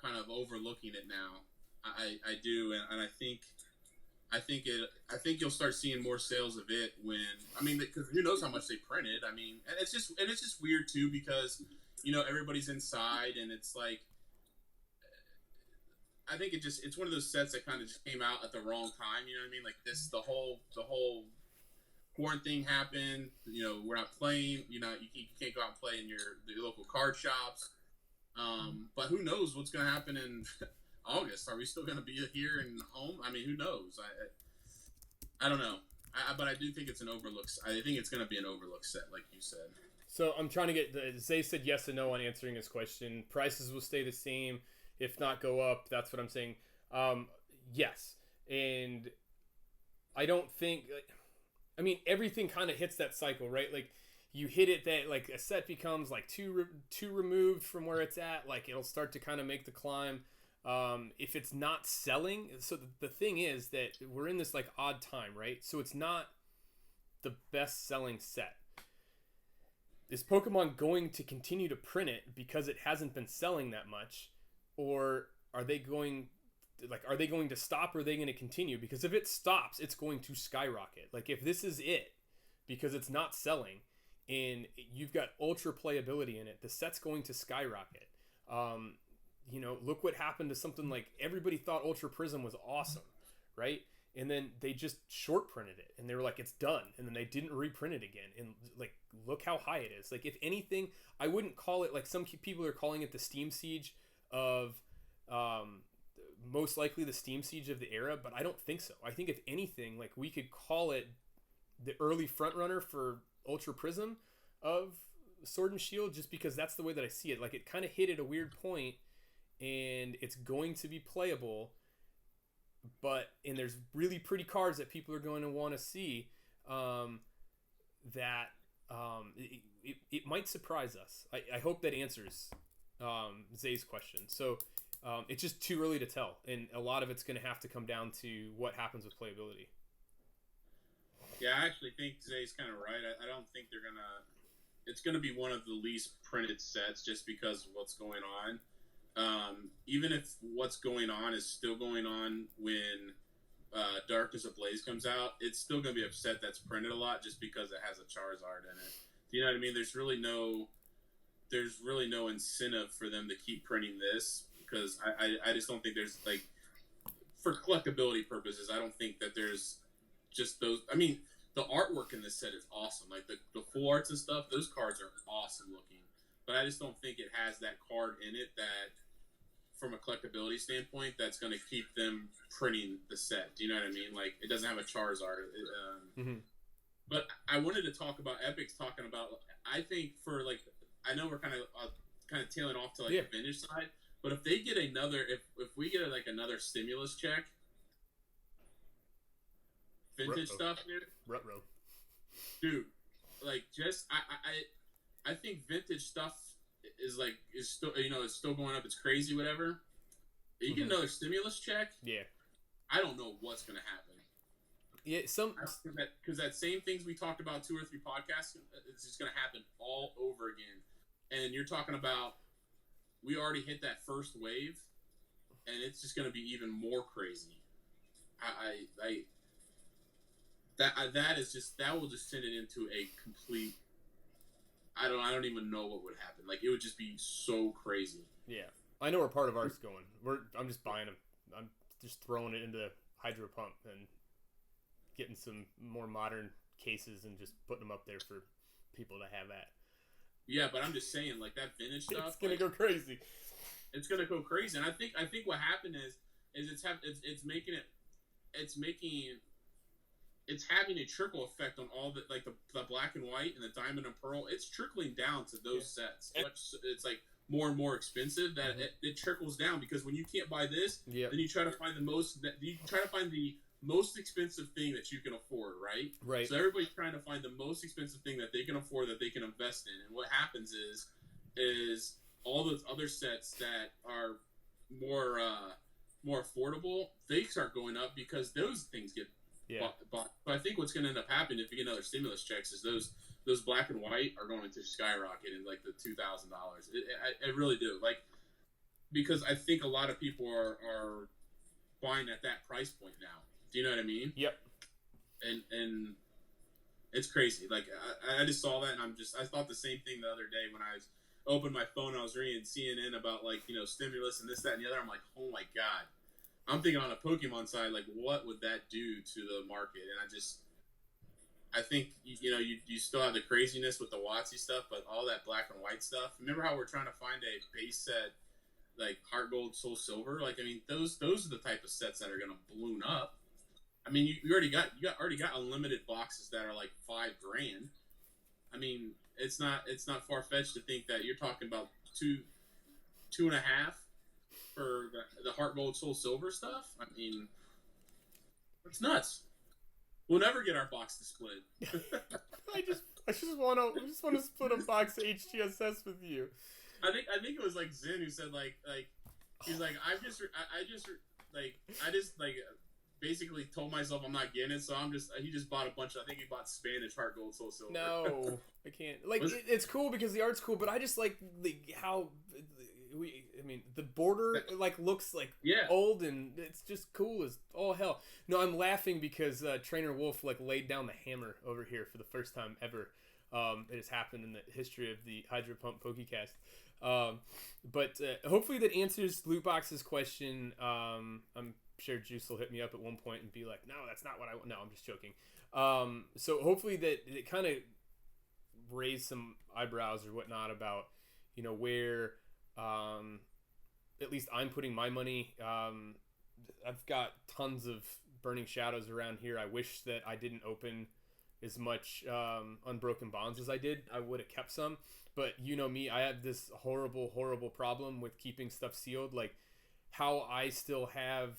kind of overlooking it now. I do, and I think you'll start seeing more sales of it because who knows how much they printed. I mean, and it's just weird too because everybody's inside and it's like I think it's one of those sets that kind of just came out at the wrong time. You know what I mean? Like the whole quarantine happened. We're not playing. You can't go out and play in the local card shops. But who knows what's going to happen in August? Are we still going to be here and home? I mean, who knows? I don't know. But I do think it's an overlooked. I think it's going to be an overlooked set, like you said. So I'm trying to get. Zay said yes and no on answering his question. Prices will stay the same, if not go up. That's what I'm saying. Yes, and I don't think. I mean, everything kind of hits that cycle, right? Like you hit it that like a set becomes like too removed from where it's at. Like it'll start to kind of make the climb. If it's not selling, so the thing is that we're in this like odd time, right? So it's not the best selling set. Is Pokemon going to continue to print it because it hasn't been selling that much, or are they going to stop, or are they going to continue? Because if it stops, it's going to skyrocket. Like if this is it, because it's not selling, and you've got ultra playability in it, the set's going to skyrocket. Look what happened to something like everybody thought Ultra Prism was awesome, right? And then they just short printed it and they were like, it's done. And then they didn't reprint it again. And like, look how high it is. Like if anything, I wouldn't call it like some people are calling it the Steam Siege of, most likely the Steam Siege of the era, but I don't think so. I think if anything, like we could call it the early front runner for Ultra Prism of Sword and Shield, just because that's the way that I see it. Like it kind of hit at a weird point and it's going to be playable, and there's really pretty cards that people are going to want to see, that it might surprise us. I hope that answers Zay's question. So it's just too early to tell, and a lot of it's going to have to come down to what happens with playability. Yeah, I actually think Zay's kind of right. I don't think they're going to... It's going to be one of the least printed sets just because of what's going on. Even if what's going on is still going on when Darkness Ablaze comes out, it's still going to be a set that's printed a lot just because it has a Charizard in it. Do you know what I mean? There's really no incentive for them to keep printing this, because I just don't think there's, like, for collectability purposes, I don't think that there's just those. I mean, the artwork in this set is awesome. Like the full arts and stuff, those cards are awesome looking. But I just don't think it has that card in it that, from a collectability standpoint, that's going to keep them printing the set. Do you know what I mean? Like, it doesn't have a Charizard. But I wanted to talk about Epic's talking about. I think for like, I know we're kind of tailing off to like the vintage side, but if they get another, if we get like another stimulus check, vintage stuff, dude, like just I think vintage stuff is still it's still going up. It's crazy, whatever. You get another stimulus check. Yeah. I don't know what's gonna happen. Yeah, because that same things we talked about 2 or 3 podcasts, it's just gonna happen all over again. And you're talking about we already hit that first wave, and it's just gonna be even more crazy. That is just that will just send it into a complete. I don't even know what would happen. Like it would just be so crazy. Yeah, I know where part of ours going. I'm just buying them. I'm just throwing it into the HydroPump and getting some more modern cases and just putting them up there for people to have at. Yeah, but I'm just saying, like that vintage stuff. It's gonna go crazy. It's gonna go crazy, and I think what happened is it's having a trickle effect on all the black and white and the diamond and pearl. It's trickling down to those sets. It's like more and more expensive that it trickles down because when you can't buy this, then you try to find the most expensive thing that you can afford, right? Right. So everybody's trying to find the most expensive thing that they can afford that they can invest in. And what happens is all those other sets that are more affordable, they start going up because those things get bought. But I think what's going to end up happening if you get another stimulus checks is those black and white are going to skyrocket in like the $2,000. I really do. Like because I think a lot of people are buying at that price point now. Do you know what I mean? Yep. And it's crazy. Like I just saw that, and I thought the same thing the other day when I opened my phone. I was reading CNN about like stimulus and this, that, and the other. I'm like, oh my god. I'm thinking on a Pokemon side, like what would that do to the market? And I think you still have the craziness with the WotC stuff, but all that black and white stuff. Remember how we're trying to find a base set like Heart Gold, Soul Silver? Like I mean, those are the type of sets that are going to balloon up. I mean, you already got unlimited boxes that are like $5,000. I mean, it's not far fetched to think that you're talking about two and a half for the Heart Gold, Soul Silver stuff. I mean, it's nuts. We'll never get our box to split. I just want to split a box of HGSS with you. I think it was like Zen who said like he's like I just basically told myself I'm not getting it, so he just bought a bunch of, I think he bought Spanish Heart Gold, Soul Silver. No, I can't. Like it's cool because the art's cool, but I just like how the border like looks like old and it's just cool as all hell. No, I'm laughing because Trainer Wolf like laid down the hammer over here for the first time ever. It has happened in the history of the HydroPump Pokecast. But hopefully that answers Loot Box's question. I'm sure Juice will hit me up at one point and be like, no, that's not what I want. No, I'm just joking. So hopefully that it kind of raised some eyebrows or whatnot about, where at least I'm putting my money. I've got tons of Burning Shadows around here. I wish that I didn't open as much Unbroken Bonds as I did. I would have kept some. But you know me, I have this horrible, horrible problem with keeping stuff sealed. Like how I still have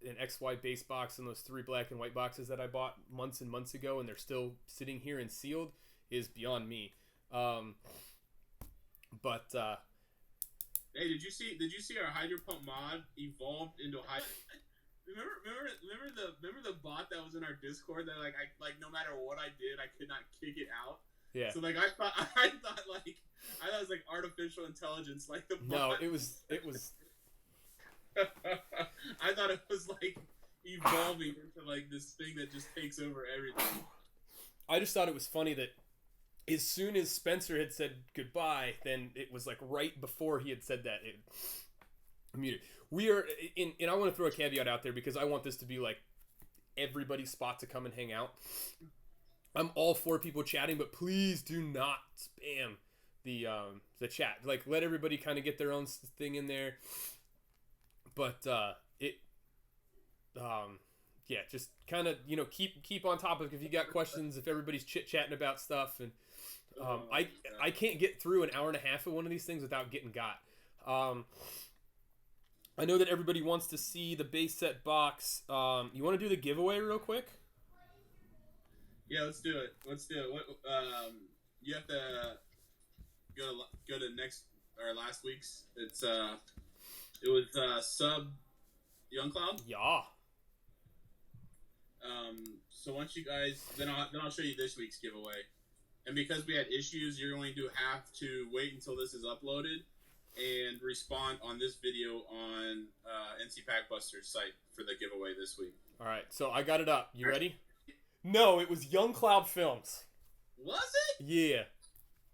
an XY base box and those 3 black and white boxes that I bought months and months ago and they're still sitting here and sealed is beyond me. Hey, did you see our HydroPump mod evolved into Remember the bot that was in our Discord that like no matter what I did I could not kick it out. Yeah. So like I thought it was like artificial intelligence like the bot. No, it was I thought it was like evolving into like this thing that just takes over everything. I just thought it was funny that as soon as Spencer had said goodbye, then it was like right before he had said that it muted. We are in, and I want to throw a caveat out there because I want this to be like everybody's spot to come and hang out. I'm all for people chatting, but please do not spam the chat. Like let everybody kind of get their own thing in there. But just kind of keep on topic if you got questions. If everybody's chit chatting about stuff, and I can't get through an hour and a half of one of these things without getting got. I know that everybody wants to see the base set box. You want to do the giveaway real quick? Yeah, let's do it. What you have to go to next or last week's. It's It was sub Young Cloud. Yeah. So once you guys, then I'll show you this week's giveaway. And because we had issues, you're going to have to wait until this is uploaded and respond on this video on NC Packbusters site for the giveaway this week. All right, so I got it up. You ready? No, it was Young Cloud Films. Was it? Yeah.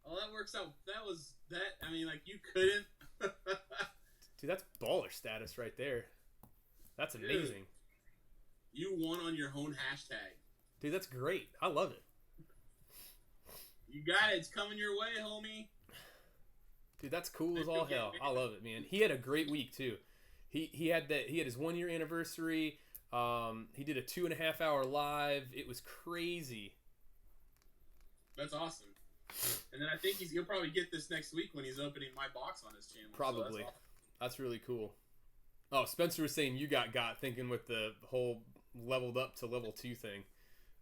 Oh, that works out. That was that. I mean, like you couldn't. Dude, that's baller status right there. That's amazing. Dude, you won on your own hashtag. Dude, that's great. I love it. You got it. It's coming your way, homie. Dude, that's cool as all hell. I love it, man. He had a great week too. He had his 1 year anniversary. He did a 2.5 hour live. It was crazy. That's awesome. And then I think he'll probably get this next week when he's opening my box on his channel. Probably. So that's really cool. Oh, Spencer was saying you got thinking with the whole leveled up to level 2 thing.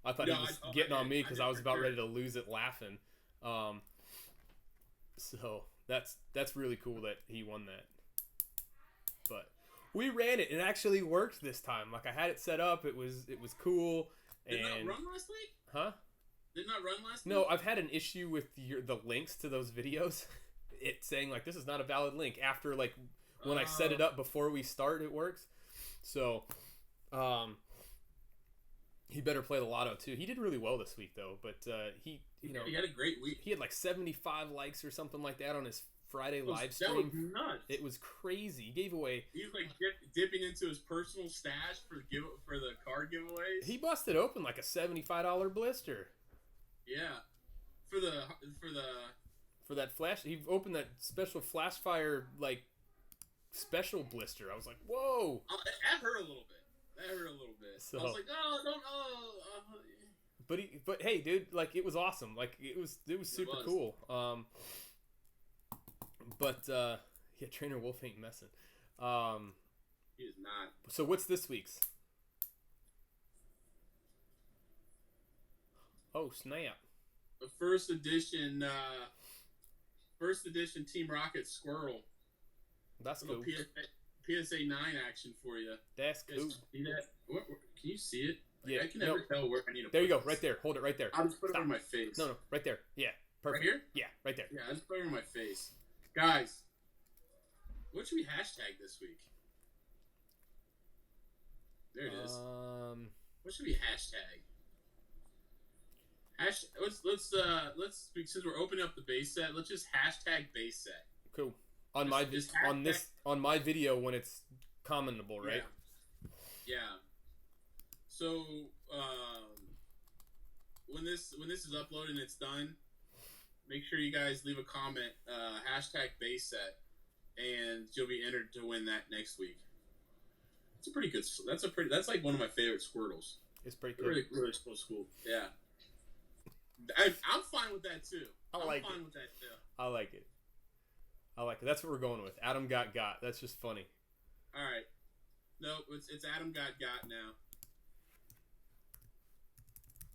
I thought he was getting on me because I was about ready to lose it laughing. So that's really cool that he won that. But we ran it. It actually worked this time. Like I had it set up. It was cool. Did it not run last week? Huh? Did it not run last week? No, I've had an issue with the links to those videos. It saying like this is not a valid link after like when I set it up before we start. It works. So, he better play the lotto too. He did really well this week though. But he had a great week. He had like 75 likes or something like that on his Friday live stream. That was nuts. It was crazy. He gave away. He was like dipping into his personal stash for the card giveaways. He busted open like a $75 blister. Yeah, for that flash. He opened that special flash fire like special blister. I was like, whoa. That hurt a little bit. So, I was like, oh, don't. But hey, dude, like it was awesome. Like it was super cool. Yeah, Trainer Wolf ain't messing. He is not. So what's this week's? Oh snap! The first edition Team Rocket Squirrel. That's cool. PSA 9 action for you. That's cool. See that? Can you see it? Like, Yeah. I can never tell where I need to There put you go. this. Right there. Hold it right there. I'll just put it over my face. No, right there. Yeah. Perfect. Right here? Yeah, right there. Yeah, I just put it over my face. Guys, what should we hashtag this week? There it is. What should we hashtag? Let's since we're opening up the base set, let's just hashtag base set. Cool. On my video when it's commentable, right? Yeah. So when this is uploaded and it's done, make sure you guys leave a comment, hashtag base set, and you'll be entered to win that next week. It's a pretty good. That's like one of my favorite Squirtles. It's pretty cool. Really, really cool. Yeah. I'm fine with that too. I like it. That's what we're going with. Adam got. That's just funny. All right. No, it's Adam got now.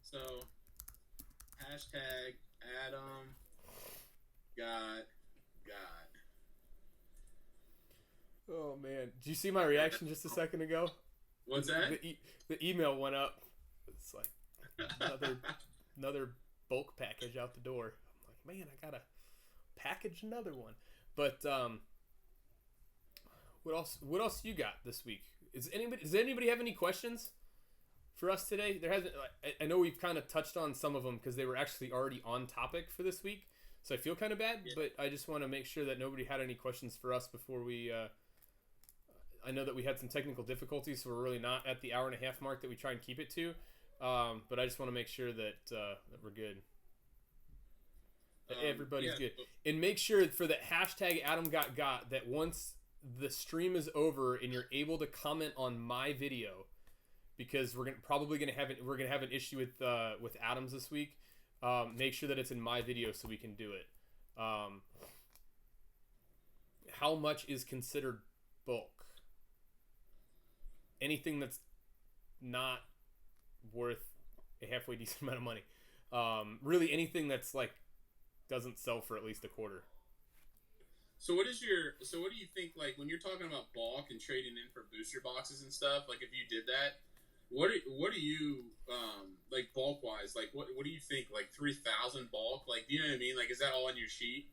So, hashtag Adam got. Oh man, did you see my reaction just a second ago? What's that? The email went up. It's like another bulk package out the door. I'm like, man, I gotta package another one. But what else you got this week? Does anybody have any questions for us today? There hasn't. I know we've kind of touched on some of them because they were actually already on topic for this week. So I feel kind of bad, but I just want to make sure that nobody had any questions for us before we. I know that we had some technical difficulties, so we're really not at the hour and a half mark that we try and keep it to. But I just want to make sure that we're good. That everybody's good. And make sure for that hashtag AdamGotGot that once the stream is over and you're able to comment on my video, because we're gonna have an issue with Adams this week. Make sure that it's in my video so we can do it. How much is considered bulk? Anything that's not worth a halfway decent amount of money. Really anything that's like doesn't sell for at least a quarter. so what do you think, like, when you're talking about bulk and trading in for booster boxes and stuff, like if you did that, what do you like bulk wise, like what do you think, like 3,000 bulk, like, do you know what I mean, like is that all on your sheet,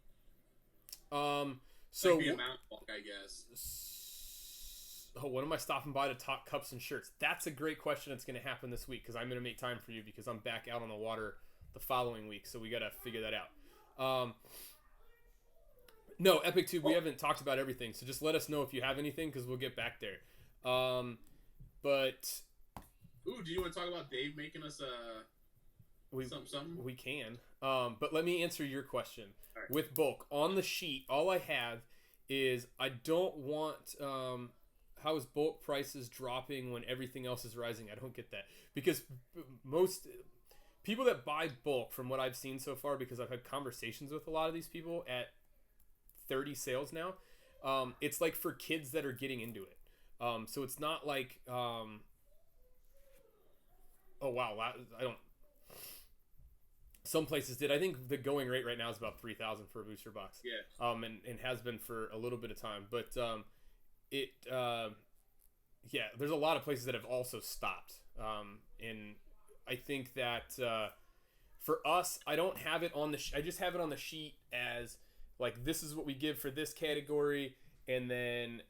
Um, like the so amount of bulk, I guess. oh, when am I stopping by to talk cups and shirts? That's a great question. That's going to happen this week because I'm going to make time for you because I'm back out on the water the following week. So we got to figure that out. No, Epic Tube, we Oh, haven't talked about everything. So just let us know if you have anything because we'll get back there. But ooh, do you want to talk about Dave making us we something? we can. But let me answer your question. All right. With bulk on the sheet, all I have is I don't want. How is bulk prices dropping when everything else is rising? I don't get that because most people that buy bulk, from what I've seen so far, because I've had conversations with a lot of these people at 30 sales now, it's like for kids that are getting into it. So it's not like, oh wow, I don't. Some places did. I think the going rate right now is about 3,000 for a booster box, Yeah. and has been for a little bit of time. But it, yeah, there's a lot of places that have also stopped. And I think that for us, I don't have it on the. I just have it on the sheet as like this is what we give for this category, and then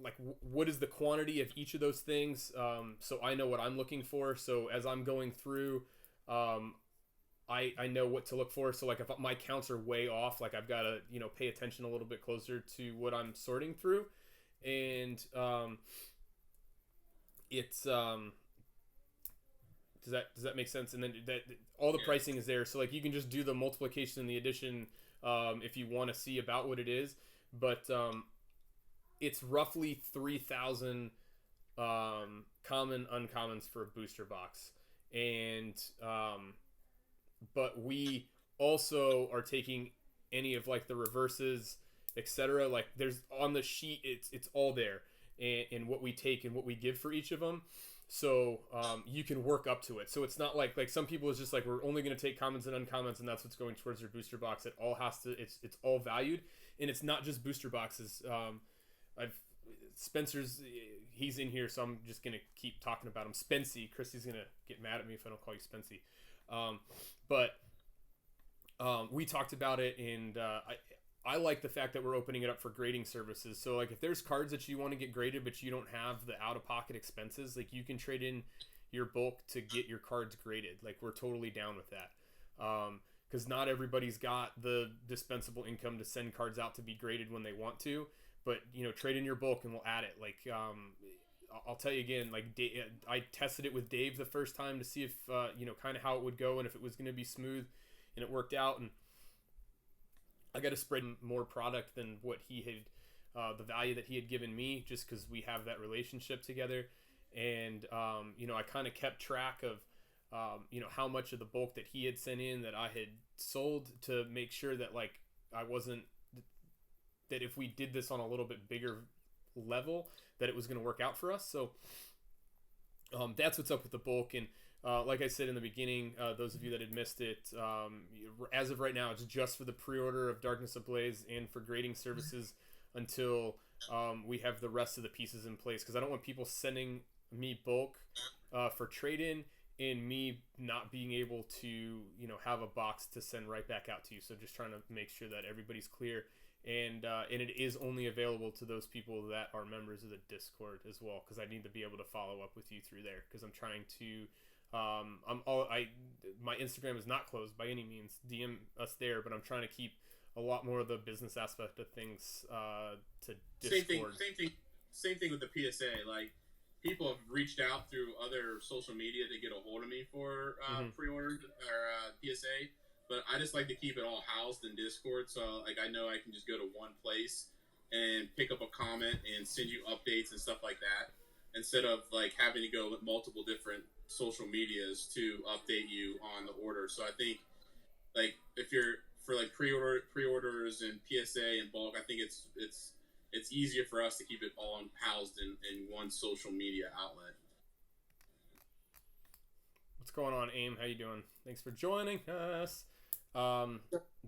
like what is the quantity of each of those things, so I know what I'm looking for. So as I'm going through, um, I know what to look for. So like if my counts are way off, like I've got to pay attention a little bit closer to what I'm sorting through, and it's does that make sense? And then that all the Yeah. pricing is there, so like you can just do the multiplication and the addition if you want to see about what it is. But it's roughly 3,000 common uncommons for a booster box, and but we also are taking any of like the reverses, etc. Like there's on the sheet, it's all there, and what we take and what we give for each of them. So you can work up to it. So it's not like some people is just like we're only going to take commons and uncommons, and that's what's going towards their booster box. It all has to. It's all valued, and it's not just booster boxes. I've Spencer's he's in here, so I'm just gonna keep talking about him. Spency, Christy's gonna get mad at me if I don't call you Spency. But we talked about it, and I like the fact that we're opening it up for grading services. So like if there's cards that you want to get graded, but you don't have the out of pocket expenses, like you can trade in your bulk to get your cards graded. Like we're totally down with that. Because not everybody's got the dispensable income to send cards out to be graded when they want to, but trade in your bulk and we'll add it. Like I'll tell you again, like I tested it with Dave the first time to see if kind of how it would go and if it was going to be smooth, and it worked out. And I got to spread more product than what he had, the value that he had given me, just because we have that relationship together. And I kind of kept track of how much of the bulk that he had sent in that I had sold, to make sure that like I wasn't, that if we did this on a little bit bigger level, that it was going to work out for us. So that's what's up with the bulk. And like I said in the beginning, those of you that had missed it, as of right now, it's just for the pre-order of Darkness Ablaze and for grading services until we have the rest of the pieces in place. Because I don't want people sending me bulk for trade-in and me not being able to, have a box to send right back out to you. So just trying to make sure that everybody's clear. And it is only available to those people that are members of the Discord as well, because I need to be able to follow up with you through there, because I'm trying to my Instagram is not closed by any means. DM us there, but I'm trying to keep a lot more of the business aspect of things to Discord. Same thing with the PSA. Like people have reached out through other social media to get a hold of me for pre-order or PSA, but I just like to keep it all housed in Discord. So like I know I can just go to one place and pick up a comment and send you updates and stuff like that, instead of like having to go with multiple different social medias to update you on the order. So I think like if you're for like pre-orders and PSA and bulk, I think it's easier for us to keep it all housed in one social media outlet. What's going on, Aim? How you doing? Thanks for joining us. So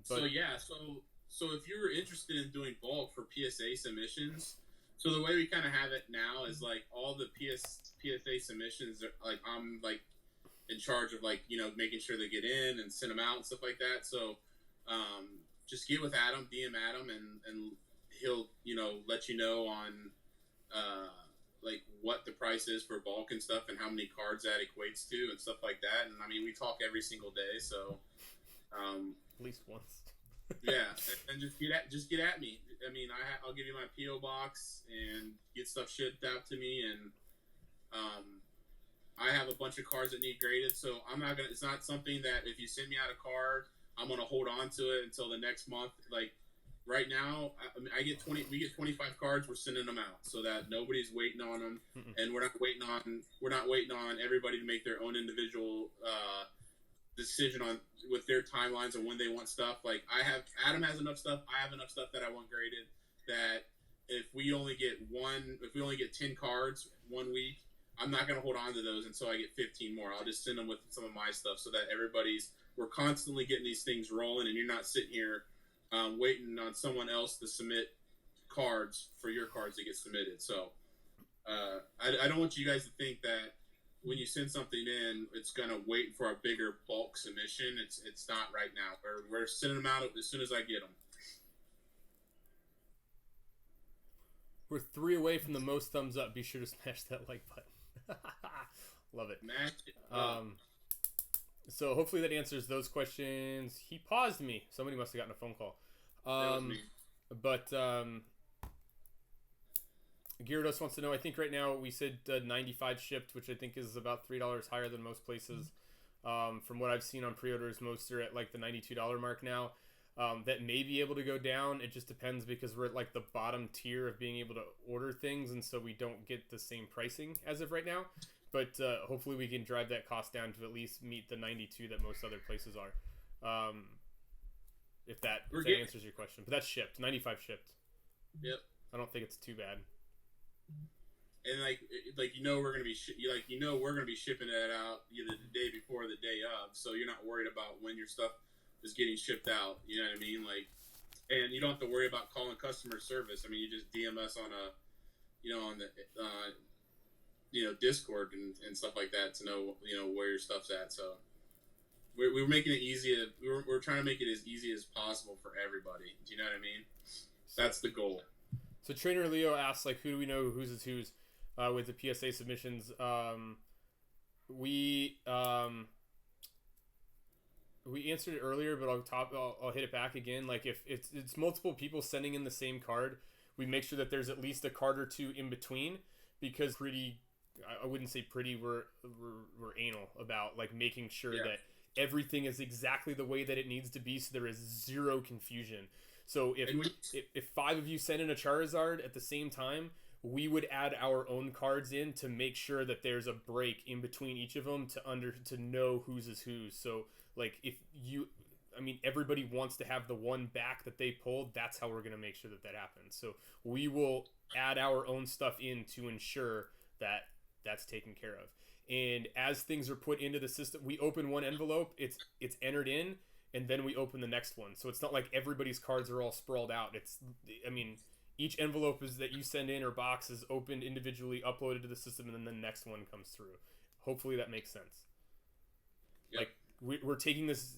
But yeah, so So if you're interested in doing bulk for PSA submissions, so the way we kind of have it now is like all the PSA submissions are like I'm like in charge of like making sure they get in and send them out and stuff like that. So just get with Adam, DM Adam, and he'll let you know on like what the price is for bulk and stuff and how many cards that equates to and stuff like that. And I mean we talk every single day, so at least once. yeah, and just get at me. I mean, I'll give you my PO box and get stuff shipped out to me, and I have a bunch of cards that need graded. So I'm not gonna. It's not something that if you send me out a card, I'm gonna hold on to it until the next month. Like right now, I get 20. We get 25 cards. We're sending them out so that nobody's waiting on them, and we're not waiting on everybody to make their own individual decision on with their timelines and when they want stuff. Like Adam has enough stuff, I have enough stuff that I want graded, that if we only get 10 cards one week, I'm not going to hold on to those until I get 15 more. I'll just send them with some of my stuff so that we're constantly getting these things rolling, and you're not sitting here waiting on someone else to submit cards for your cards to get submitted. So I don't want you guys to think that when you send something in, it's gonna wait for a bigger bulk submission. It's not right now. We're sending them out as soon as I get them. We're 3 away from the most thumbs up. Be sure to smash that like button. Love it. Smash it. So hopefully that answers those questions. He paused me. Somebody must have gotten a phone call. That was me. But Gyarados wants to know, I think right now we said 95 shipped, which I think is about $3 higher than most places. From what I've seen on pre-orders, most are at like the $92 mark now. That may be able to go down. It just depends because we're at like the bottom tier of being able to order things, and so we don't get the same pricing as of right now. But hopefully we can drive that cost down to at least meet the 92 that most other places are. If that answers your question. But that's shipped. 95 shipped. Yep. I don't think it's too bad. And we're gonna be we're gonna be shipping that out either the day before or the day of, so you're not worried about when your stuff is getting shipped out. You know what I mean? Like, and you don't have to worry about calling customer service. I mean, you just DM us on on the Discord and stuff like that to know where your stuff's at. So we're making it easy. We're trying to make it as easy as possible for everybody. Do you know what I mean? That's the goal. So Trainer Leo asks, like, who do we know whose is whose with the PSA submissions? We answered it earlier, but I'll hit it back again. Like, if it's multiple people sending in the same card, we make sure that there's at least a card or two in between, because I wouldn't say pretty, we're anal about like making sure that everything is exactly the way that it needs to be, so there is zero confusion. So if 5 of you send in a Charizard at the same time, we would add our own cards in to make sure that there's a break in between each of them to know whose is whose. So like everybody wants to have the one back that they pulled. That's how we're going to make sure that happens. So we will add our own stuff in to ensure that that's taken care of. And as things are put into the system, we open one envelope, it's entered in, and then we open the next one. So it's not like everybody's cards are all sprawled out. Each envelope that you send in or box is opened individually, uploaded to the system, and then the next one comes through. Hopefully that makes sense. Yep. Like we're taking this.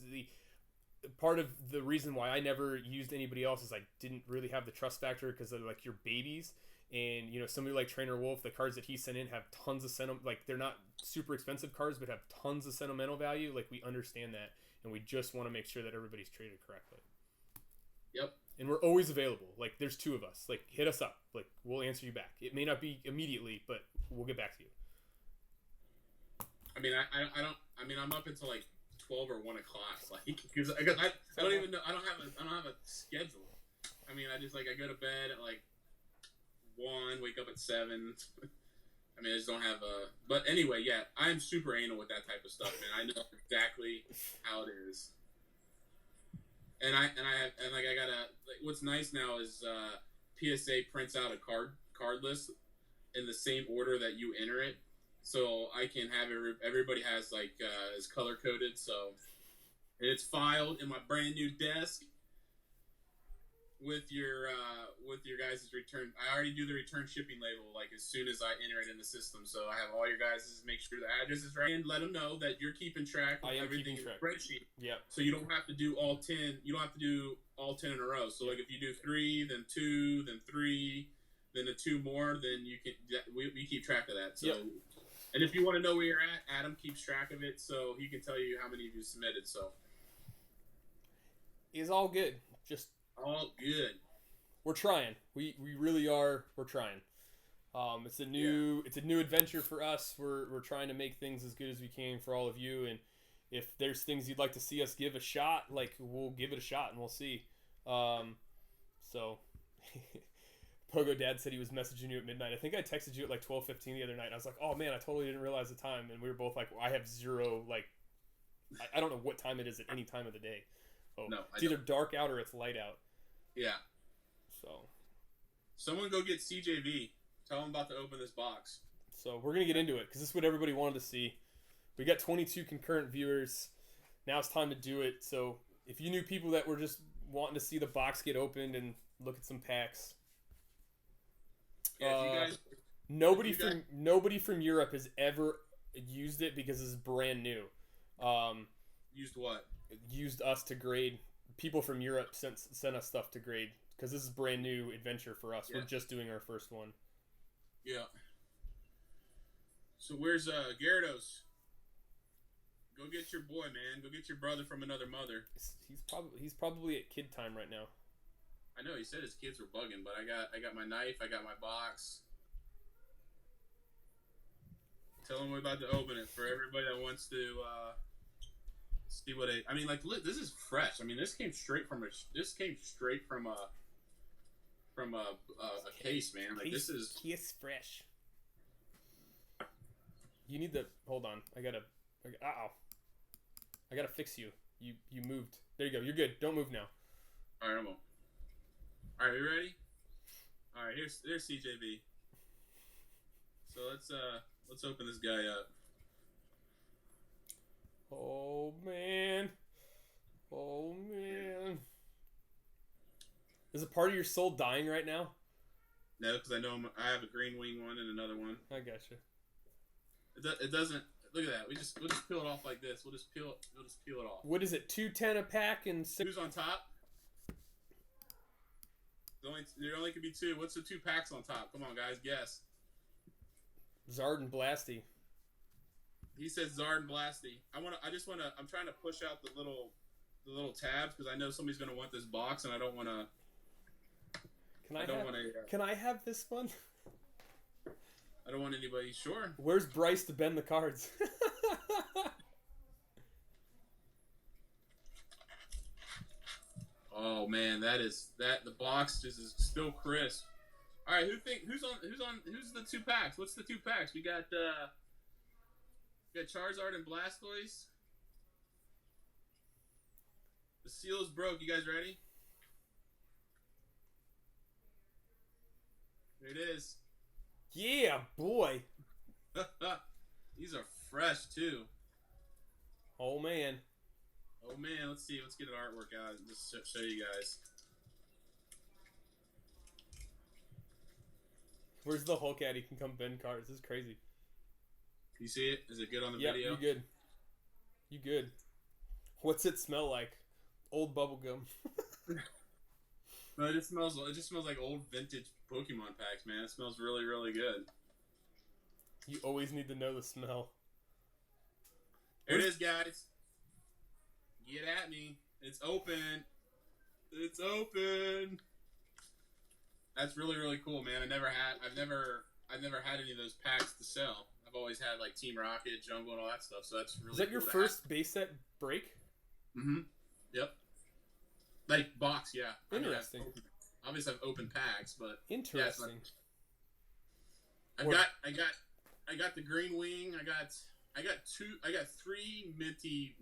Part of the reason why I never used anybody else is I didn't really have the trust factor, because they're like your babies. And somebody like Trainer Wolf, the cards that he sent in have tons of they're not super expensive cards, but have tons of sentimental value. Like, we understand that, and we just want to make sure that everybody's treated correctly. Yep. And we're always available. Like, there's 2 of us. Like, hit us up. Like, we'll answer you back. It may not be immediately, but we'll get back to you. I mean, I don't. I mean, I'm up until like 12 or 1 o'clock. Like, because I don't even know. I don't have a schedule. I mean, I just I go to bed at like 1, wake up at 7. I mean, I just don't have a. But anyway, yeah, I'm super anal with that type of stuff, man. I know exactly how it is. And I gotta. What's nice now is PSA prints out a card list in the same order that you enter it, so I can have everybody has is color coded. So, and it's filed in my brand new desk. with your guys' return. I already do the return shipping label like as soon as I enter it in the system. So I have all your guys' make sure the address is right and let them know that you're keeping track of everything in the spreadsheet. Yep. So you don't have to do all 10. You don't have to do all 10 in a row. So like if you do 3, then 2, then 3, then the 2 more, then you can. We keep track of that. So. Yep. And if you want to know where you're at, Adam keeps track of it, so he can tell you how many of you submitted. So it's all good. Just all good. We're trying. We really are. We're trying. It's a new adventure for us. We're trying to make things as good as we can for all of you. And if there's things you'd like to see us give a shot, like we'll give it a shot and we'll see. So. Pogo Dad said he was messaging you at midnight. I think I texted you at like 12:15 the other night. I was like, oh man, I totally didn't realize the time. And we were both like, well, I have zero, like, I don't know what time it is at any time of the day. Oh, no, it's either dark out or it's light out. Yeah. So. Someone go get CJV. Tell him about to open this box. So we're going to get into it because this is what everybody wanted to see. We got 22 concurrent viewers. Now it's time to do it. So if you knew people that were just wanting to see the box get opened and look at some packs. Yeah, nobody from Europe has ever used it because it's brand new. Used what? Used us to grade. People from Europe sent us stuff to grade because this is brand new adventure for us. Yeah. We're just doing our first one. Yeah. So where's Gyarados? Go get your boy, man. Go get your brother from another mother. He's probably at kid time right now. I know he said his kids were bugging, but I got my knife, I got my box. Tell him we're about to open it for everybody that wants to see what I mean. Like, look, this is fresh. I mean, this came straight from a case, man. Like this is fresh. You need the hold on. I gotta fix you. You moved. There you go. You're good. Don't move now. All right, I won't. All right, you ready? All right, there's CJB. So let's open this guy up. Oh man. Is a part of your soul dying right now? No, because I know I have a green wing one and another one. I gotcha. It doesn't. Look at that. We'll just peel it off like this. We'll just peel it off. What is it? $2.10 a pack and 6. Who's on top? There only could be 2. What's the 2 packs on top? Come on, guys, guess. Zard and Blasty. He says Zard and Blasty. I'm trying to push out the little tabs because I know somebody's gonna want this box and I don't want to. Can I have this one? I don't want anybody. Sure. Where's Bryce to bend the cards? Oh man, the box just is still crisp. All right, who's the 2 packs? What's the 2 packs? We got Charizard and Blastoise. The seal is broke. You guys ready? There it is. Yeah, boy. These are fresh too. Oh man. Oh man, let's see. Let's get an artwork out and just show you guys. Where's the Hulk at? He can come bend cards. This is crazy. You see it? Is it good on the video? Yeah, you good. You good. What's it smell like? Old bubblegum. No, it just smells like old vintage Pokemon packs, man. It smells really, really good. You always need to know the smell. There it is, guys. Get at me. It's open. It's open. That's really, really cool, man. I've never had any of those packs to sell. I've always had like Team Rocket, Jungle, and all that stuff. So that's really. Is that your first base set break? Mm-hmm. Yep. Like box, yeah. Interesting. Obviously, I've opened packs, but interesting. Yeah, I got the green wing. I got 3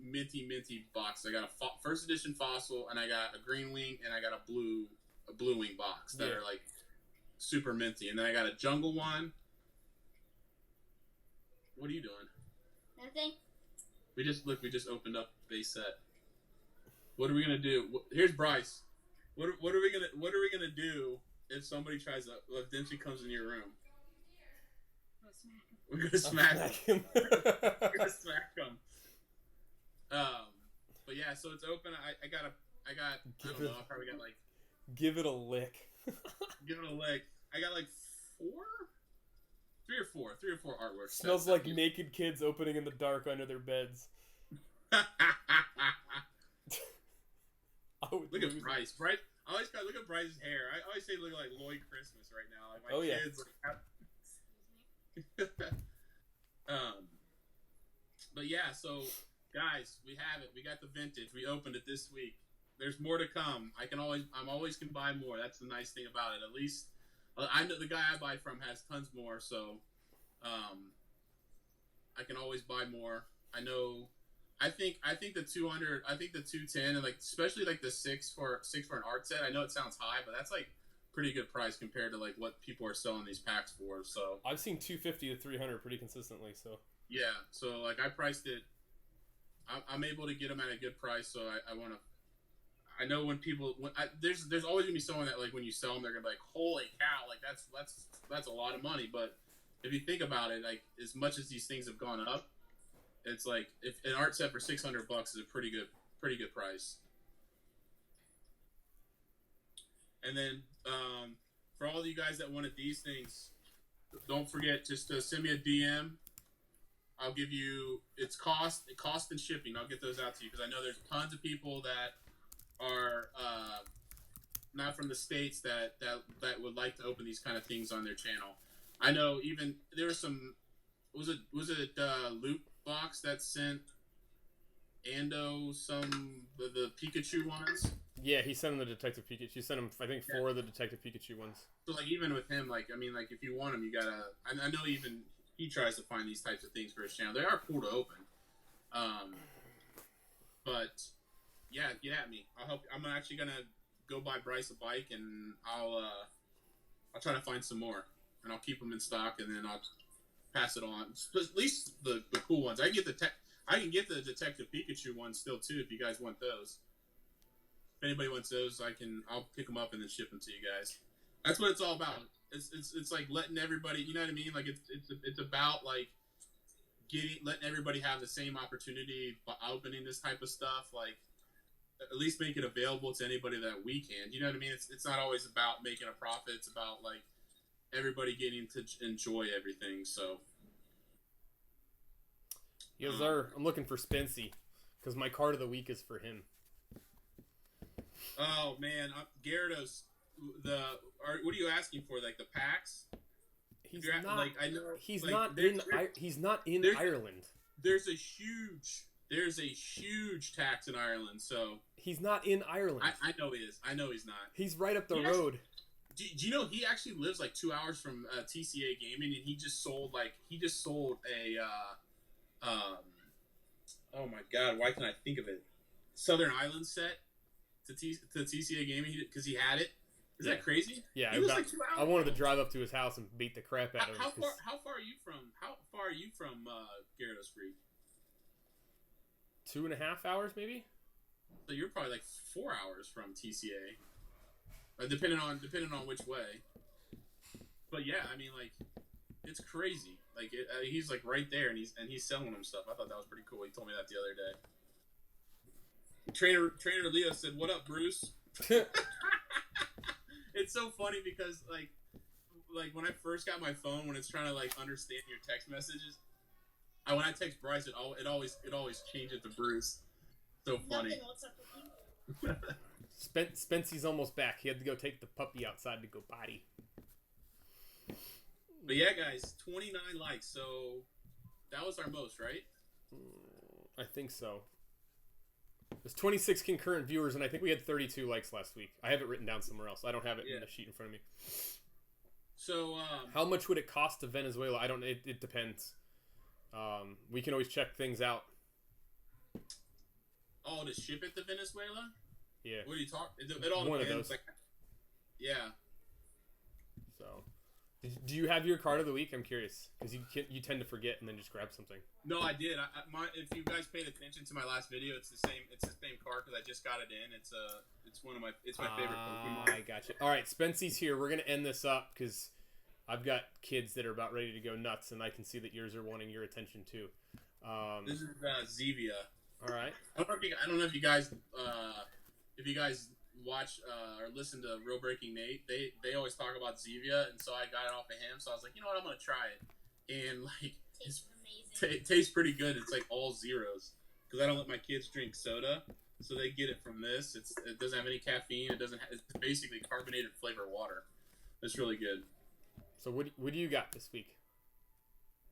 minty boxes. I got a first edition fossil, and I got a green wing, and I got a blue wing box that are like super minty, and then I got a jungle one. What are you doing? Nothing. We just opened up base set. What are we gonna do? Here's Bryce. What are we gonna do if somebody tries to if Dempsey comes in your room? We're gonna smack him. We're gonna smack him. But yeah, so it's open. I don't know. I probably got like. Give it a lick. Give it a lick. I got like three or four artworks. Smells like naked kids opening in the dark under their beds. Look at Bryce. Bryce. I always gotta look at Bryce's hair. I always say look like Lloyd Christmas right now. Like my kids. But yeah, so guys, we have it. We got the vintage. We opened it this week. There's more to come. I'm always can buy more. That's the nice thing about it. At least I know the guy I buy from has tons more, so I can always buy more. I know. I think the 200. I think the 210 and like especially like the six for an art set. I know it sounds high, but that's like pretty good price compared to like what people are selling these packs for. So I've seen 250 to 300 pretty consistently. So yeah. So like I priced it. I'm able to get them at a good price. So I want to. I know when people there's always gonna be someone that like when you sell them they're gonna be like holy cow like that's a lot of money, but if you think about it, like as much as these things have gone up, it's like if an art set for $600 is a pretty good price. And then for all of you guys that wanted these things, don't forget just to send me a DM. I'll give you cost and shipping. I'll get those out to you because I know there's tons of people that are not from the States that would like to open these kind of things on their channel. I know even there was some was it Loot Box that sent Ando some of the Pikachu ones? Yeah, he sent him the Detective Pikachu. He sent him I think 4 of the Detective Pikachu ones. So like even with him, like I mean like if you want him you gotta I know even he tries to find these types of things for his channel. They are cool to open. But yeah, get at me. I'm actually gonna go buy Bryce a bike, and I'll try to find some more, and I'll keep them in stock, and then I'll pass it on. At least the cool ones. I can get the Detective Pikachu ones still too if you guys want those. If anybody wants those, I'll pick them up and then ship them to you guys. That's what it's all about. It's like letting everybody, you know what I mean? Like it's about like letting everybody have the same opportunity by opening this type of stuff. Like at least make it available to anybody that we can. You know what I mean? It's not always about making a profit. It's about like everybody getting to enjoy everything. So yes, sir. I'm looking for Spency because my card of the week is for him. Oh man, Gyarados. What are you asking for? Like the packs? He's not. Like I know. He's like, not in Ireland. There's a huge tax in Ireland. So he's not in Ireland. I know he is. I know he's not. He's right up the road. Do you know he actually lives like 2 hours from TCA Gaming, and he just sold a oh my god, why can't I think of it? Southern Island set to TCA Gaming because he had it. Is that crazy? Yeah, he was like 2 hours. I wanted to drive up to his house and beat the crap out of him. How far are you from Gyarados Creek? 2.5 hours, maybe. So you're probably like 4 hours from TCA, depending on which way. But yeah, I mean, like, it's crazy. Like, he's like right there, and he's selling him stuff. I thought that was pretty cool. He told me that the other day. Trainer Leo said, "What up, Bruce?" It's so funny because like when I first got my phone, when it's trying to like understand your text messages, when I text Bryce, it always changes to Bruce. So funny. Spency's almost back. He had to go take the puppy outside to go potty. But yeah, guys, 29 likes. So that was our most, right? I think so. There's 26 concurrent viewers, and I think we had 32 likes last week. I have it written down somewhere else. I don't have it in the sheet in front of me. So, how much would it cost to Venezuela? I don't. It depends. We can always check things out. Oh, to ship it to Venezuela? Yeah. What are you talking? It all one depends. Of those. Yeah. So, Do you have your card of the week? I'm curious because you tend to forget and then just grab something. No, I did. If you guys paid attention to my last video, it's the same. It's the same card because I just got it in. It's my favorite Pokemon. I got you. All right, Spency's here. We're gonna end this up because I've got kids that are about ready to go nuts, and I can see that yours are wanting your attention too. This is Zevia. All right. I don't know if you guys watch or listen to Real Breaking Nate. They always talk about Zevia, and so I got it off of him. So I was like, you know what, I'm gonna try it, and like it tastes pretty good. It's like all zeros because I don't let my kids drink soda, so they get it from this. It doesn't have any caffeine. It's basically carbonated flavored water. It's really good. So what do you got this week?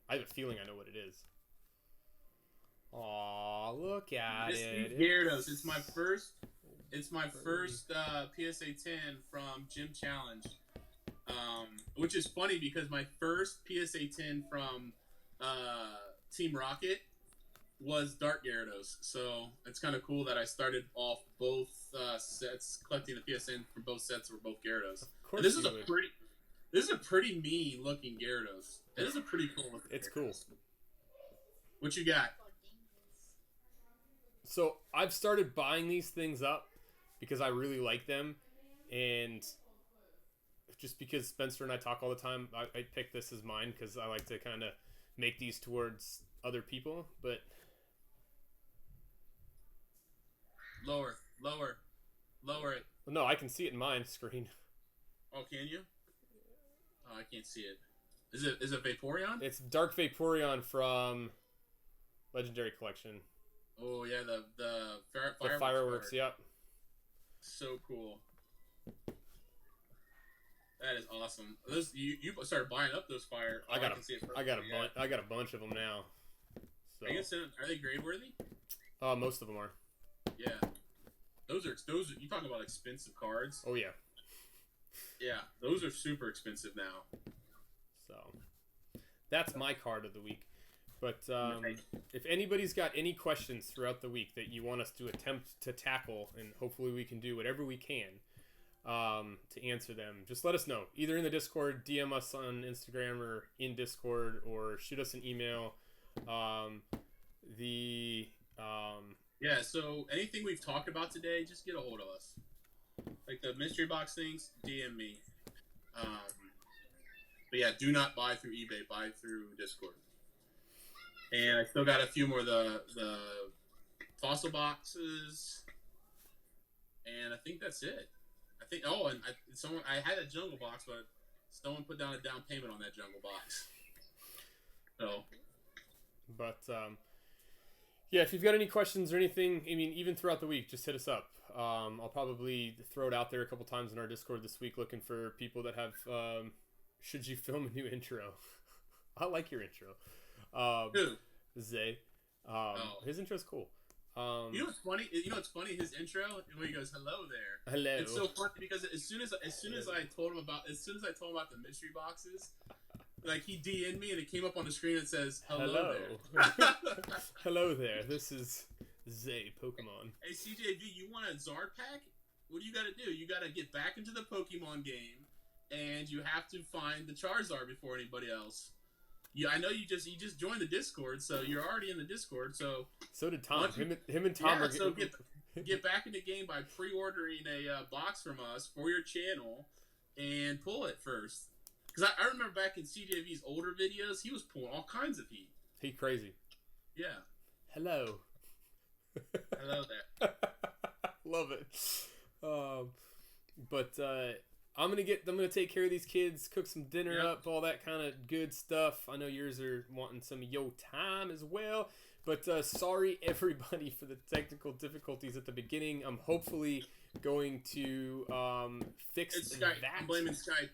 I have a feeling I know what it is. Aw, look at it. Gyarados. It's my first PSA 10 from Gym Challenge, which is funny because my first PSA 10 from Team Rocket was Dark Gyarados. So it's kind of cool that I started off both sets, collecting the PSN from both sets were both Gyarados. Of course, this is a pretty mean looking Gyarados. It is a pretty cool looking. It's Gyarados. cool. What you got? So I've started buying these things up because I really like them, and just because Spencer and I talk all the time, I picked this as mine because I like to kind of make these towards other people. But lower it. No, I can see it in mine screen. Oh, can you? Oh, I can't see it. Is it Vaporeon? It's Dark Vaporeon from Legendary Collection. Oh yeah, the fireworks. Yep. So cool. That is awesome. You started buying up those fire. I got a bunch of them now. So. Are they grade worthy? Most of them are. Yeah. Those are you talking about expensive cards? Oh yeah. Yeah, those are super expensive now. So that's my card of the week. But if anybody's got any questions throughout the week that you want us to attempt to tackle, and hopefully we can do whatever we can to answer them, just let us know. Either in the Discord, DM us on Instagram or in Discord, or shoot us an email. Yeah, so anything we've talked about today, just get a hold of us. Like the mystery box things, DM me. But yeah, do not buy through eBay. Buy through Discord. And I still got a few more of the fossil boxes, and I think that's it. I had a jungle box, but someone put down a down payment on that jungle box. So, but yeah, if you've got any questions or anything, I mean, even throughout the week, just hit us up. I'll probably throw it out there a couple times in our Discord this week, looking for people that have. Should you film a new intro? I like your intro. Who? Zay. His intro's cool. You know what's funny? It's funny. His intro, when he goes, "Hello there." Hello. It's so funny because as soon as I told him about the mystery boxes, like he DM'd me and it came up on the screen and says, "Hello there." Hello there. This is Zay Pokemon. Hey CJV, you want a Zard pack? What do you got to do? You got to get back into the Pokemon game, and you have to find the Charizard before anybody else. Yeah, I know you just joined the Discord, so you're already in the Discord. So did Tom. Him and Tom are. So get back in the game by pre-ordering a box from us for your channel, and pull it first. Because I remember back in CJV's older videos, he was pulling all kinds of heat. He crazy. Yeah. Hello. Hello there. Love it. But I'm gonna take care of these kids, cook some dinner up, all that kind of good stuff. I know yours are wanting some of your time as well. But sorry everybody for the technical difficulties at the beginning. I'm hopefully going to fix that. I'm blaming Skype.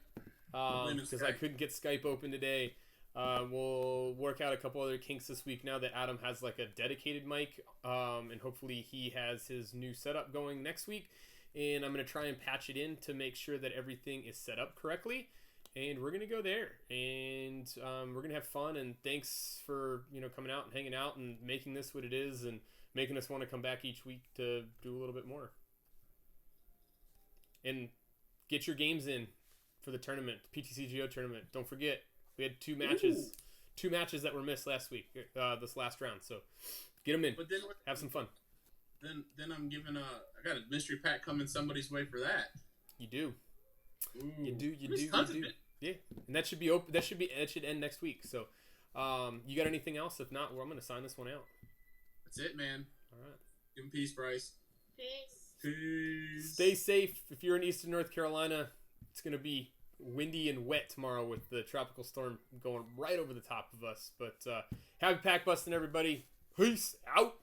Because I couldn't get Skype open today. We'll work out a couple other kinks this week now that Adam has like a dedicated mic, and hopefully he has his new setup going next week. And I'm going to try and patch it in to make sure that everything is set up correctly. And we're going to go there. And we're going to have fun. And thanks for coming out and hanging out and making this what it is and making us want to come back each week to do a little bit more. And get your games in. for the tournament, PTCGO tournament. Don't forget, we had two matches that were missed last week, this last round. So get them in. But then have some fun. Then I'm giving I got a mystery pack coming somebody's way for that. You do. Ooh. You do. Yeah, and that should be open. That should end next week. So, you got anything else? If not, well, I'm gonna sign this one out. That's it, man. All right. Give him peace, Bryce. Peace. Stay safe. If you're in Eastern North Carolina, it's gonna be windy and wet tomorrow with the tropical storm going right over the top of us. But happy pack busting, everybody. Peace out.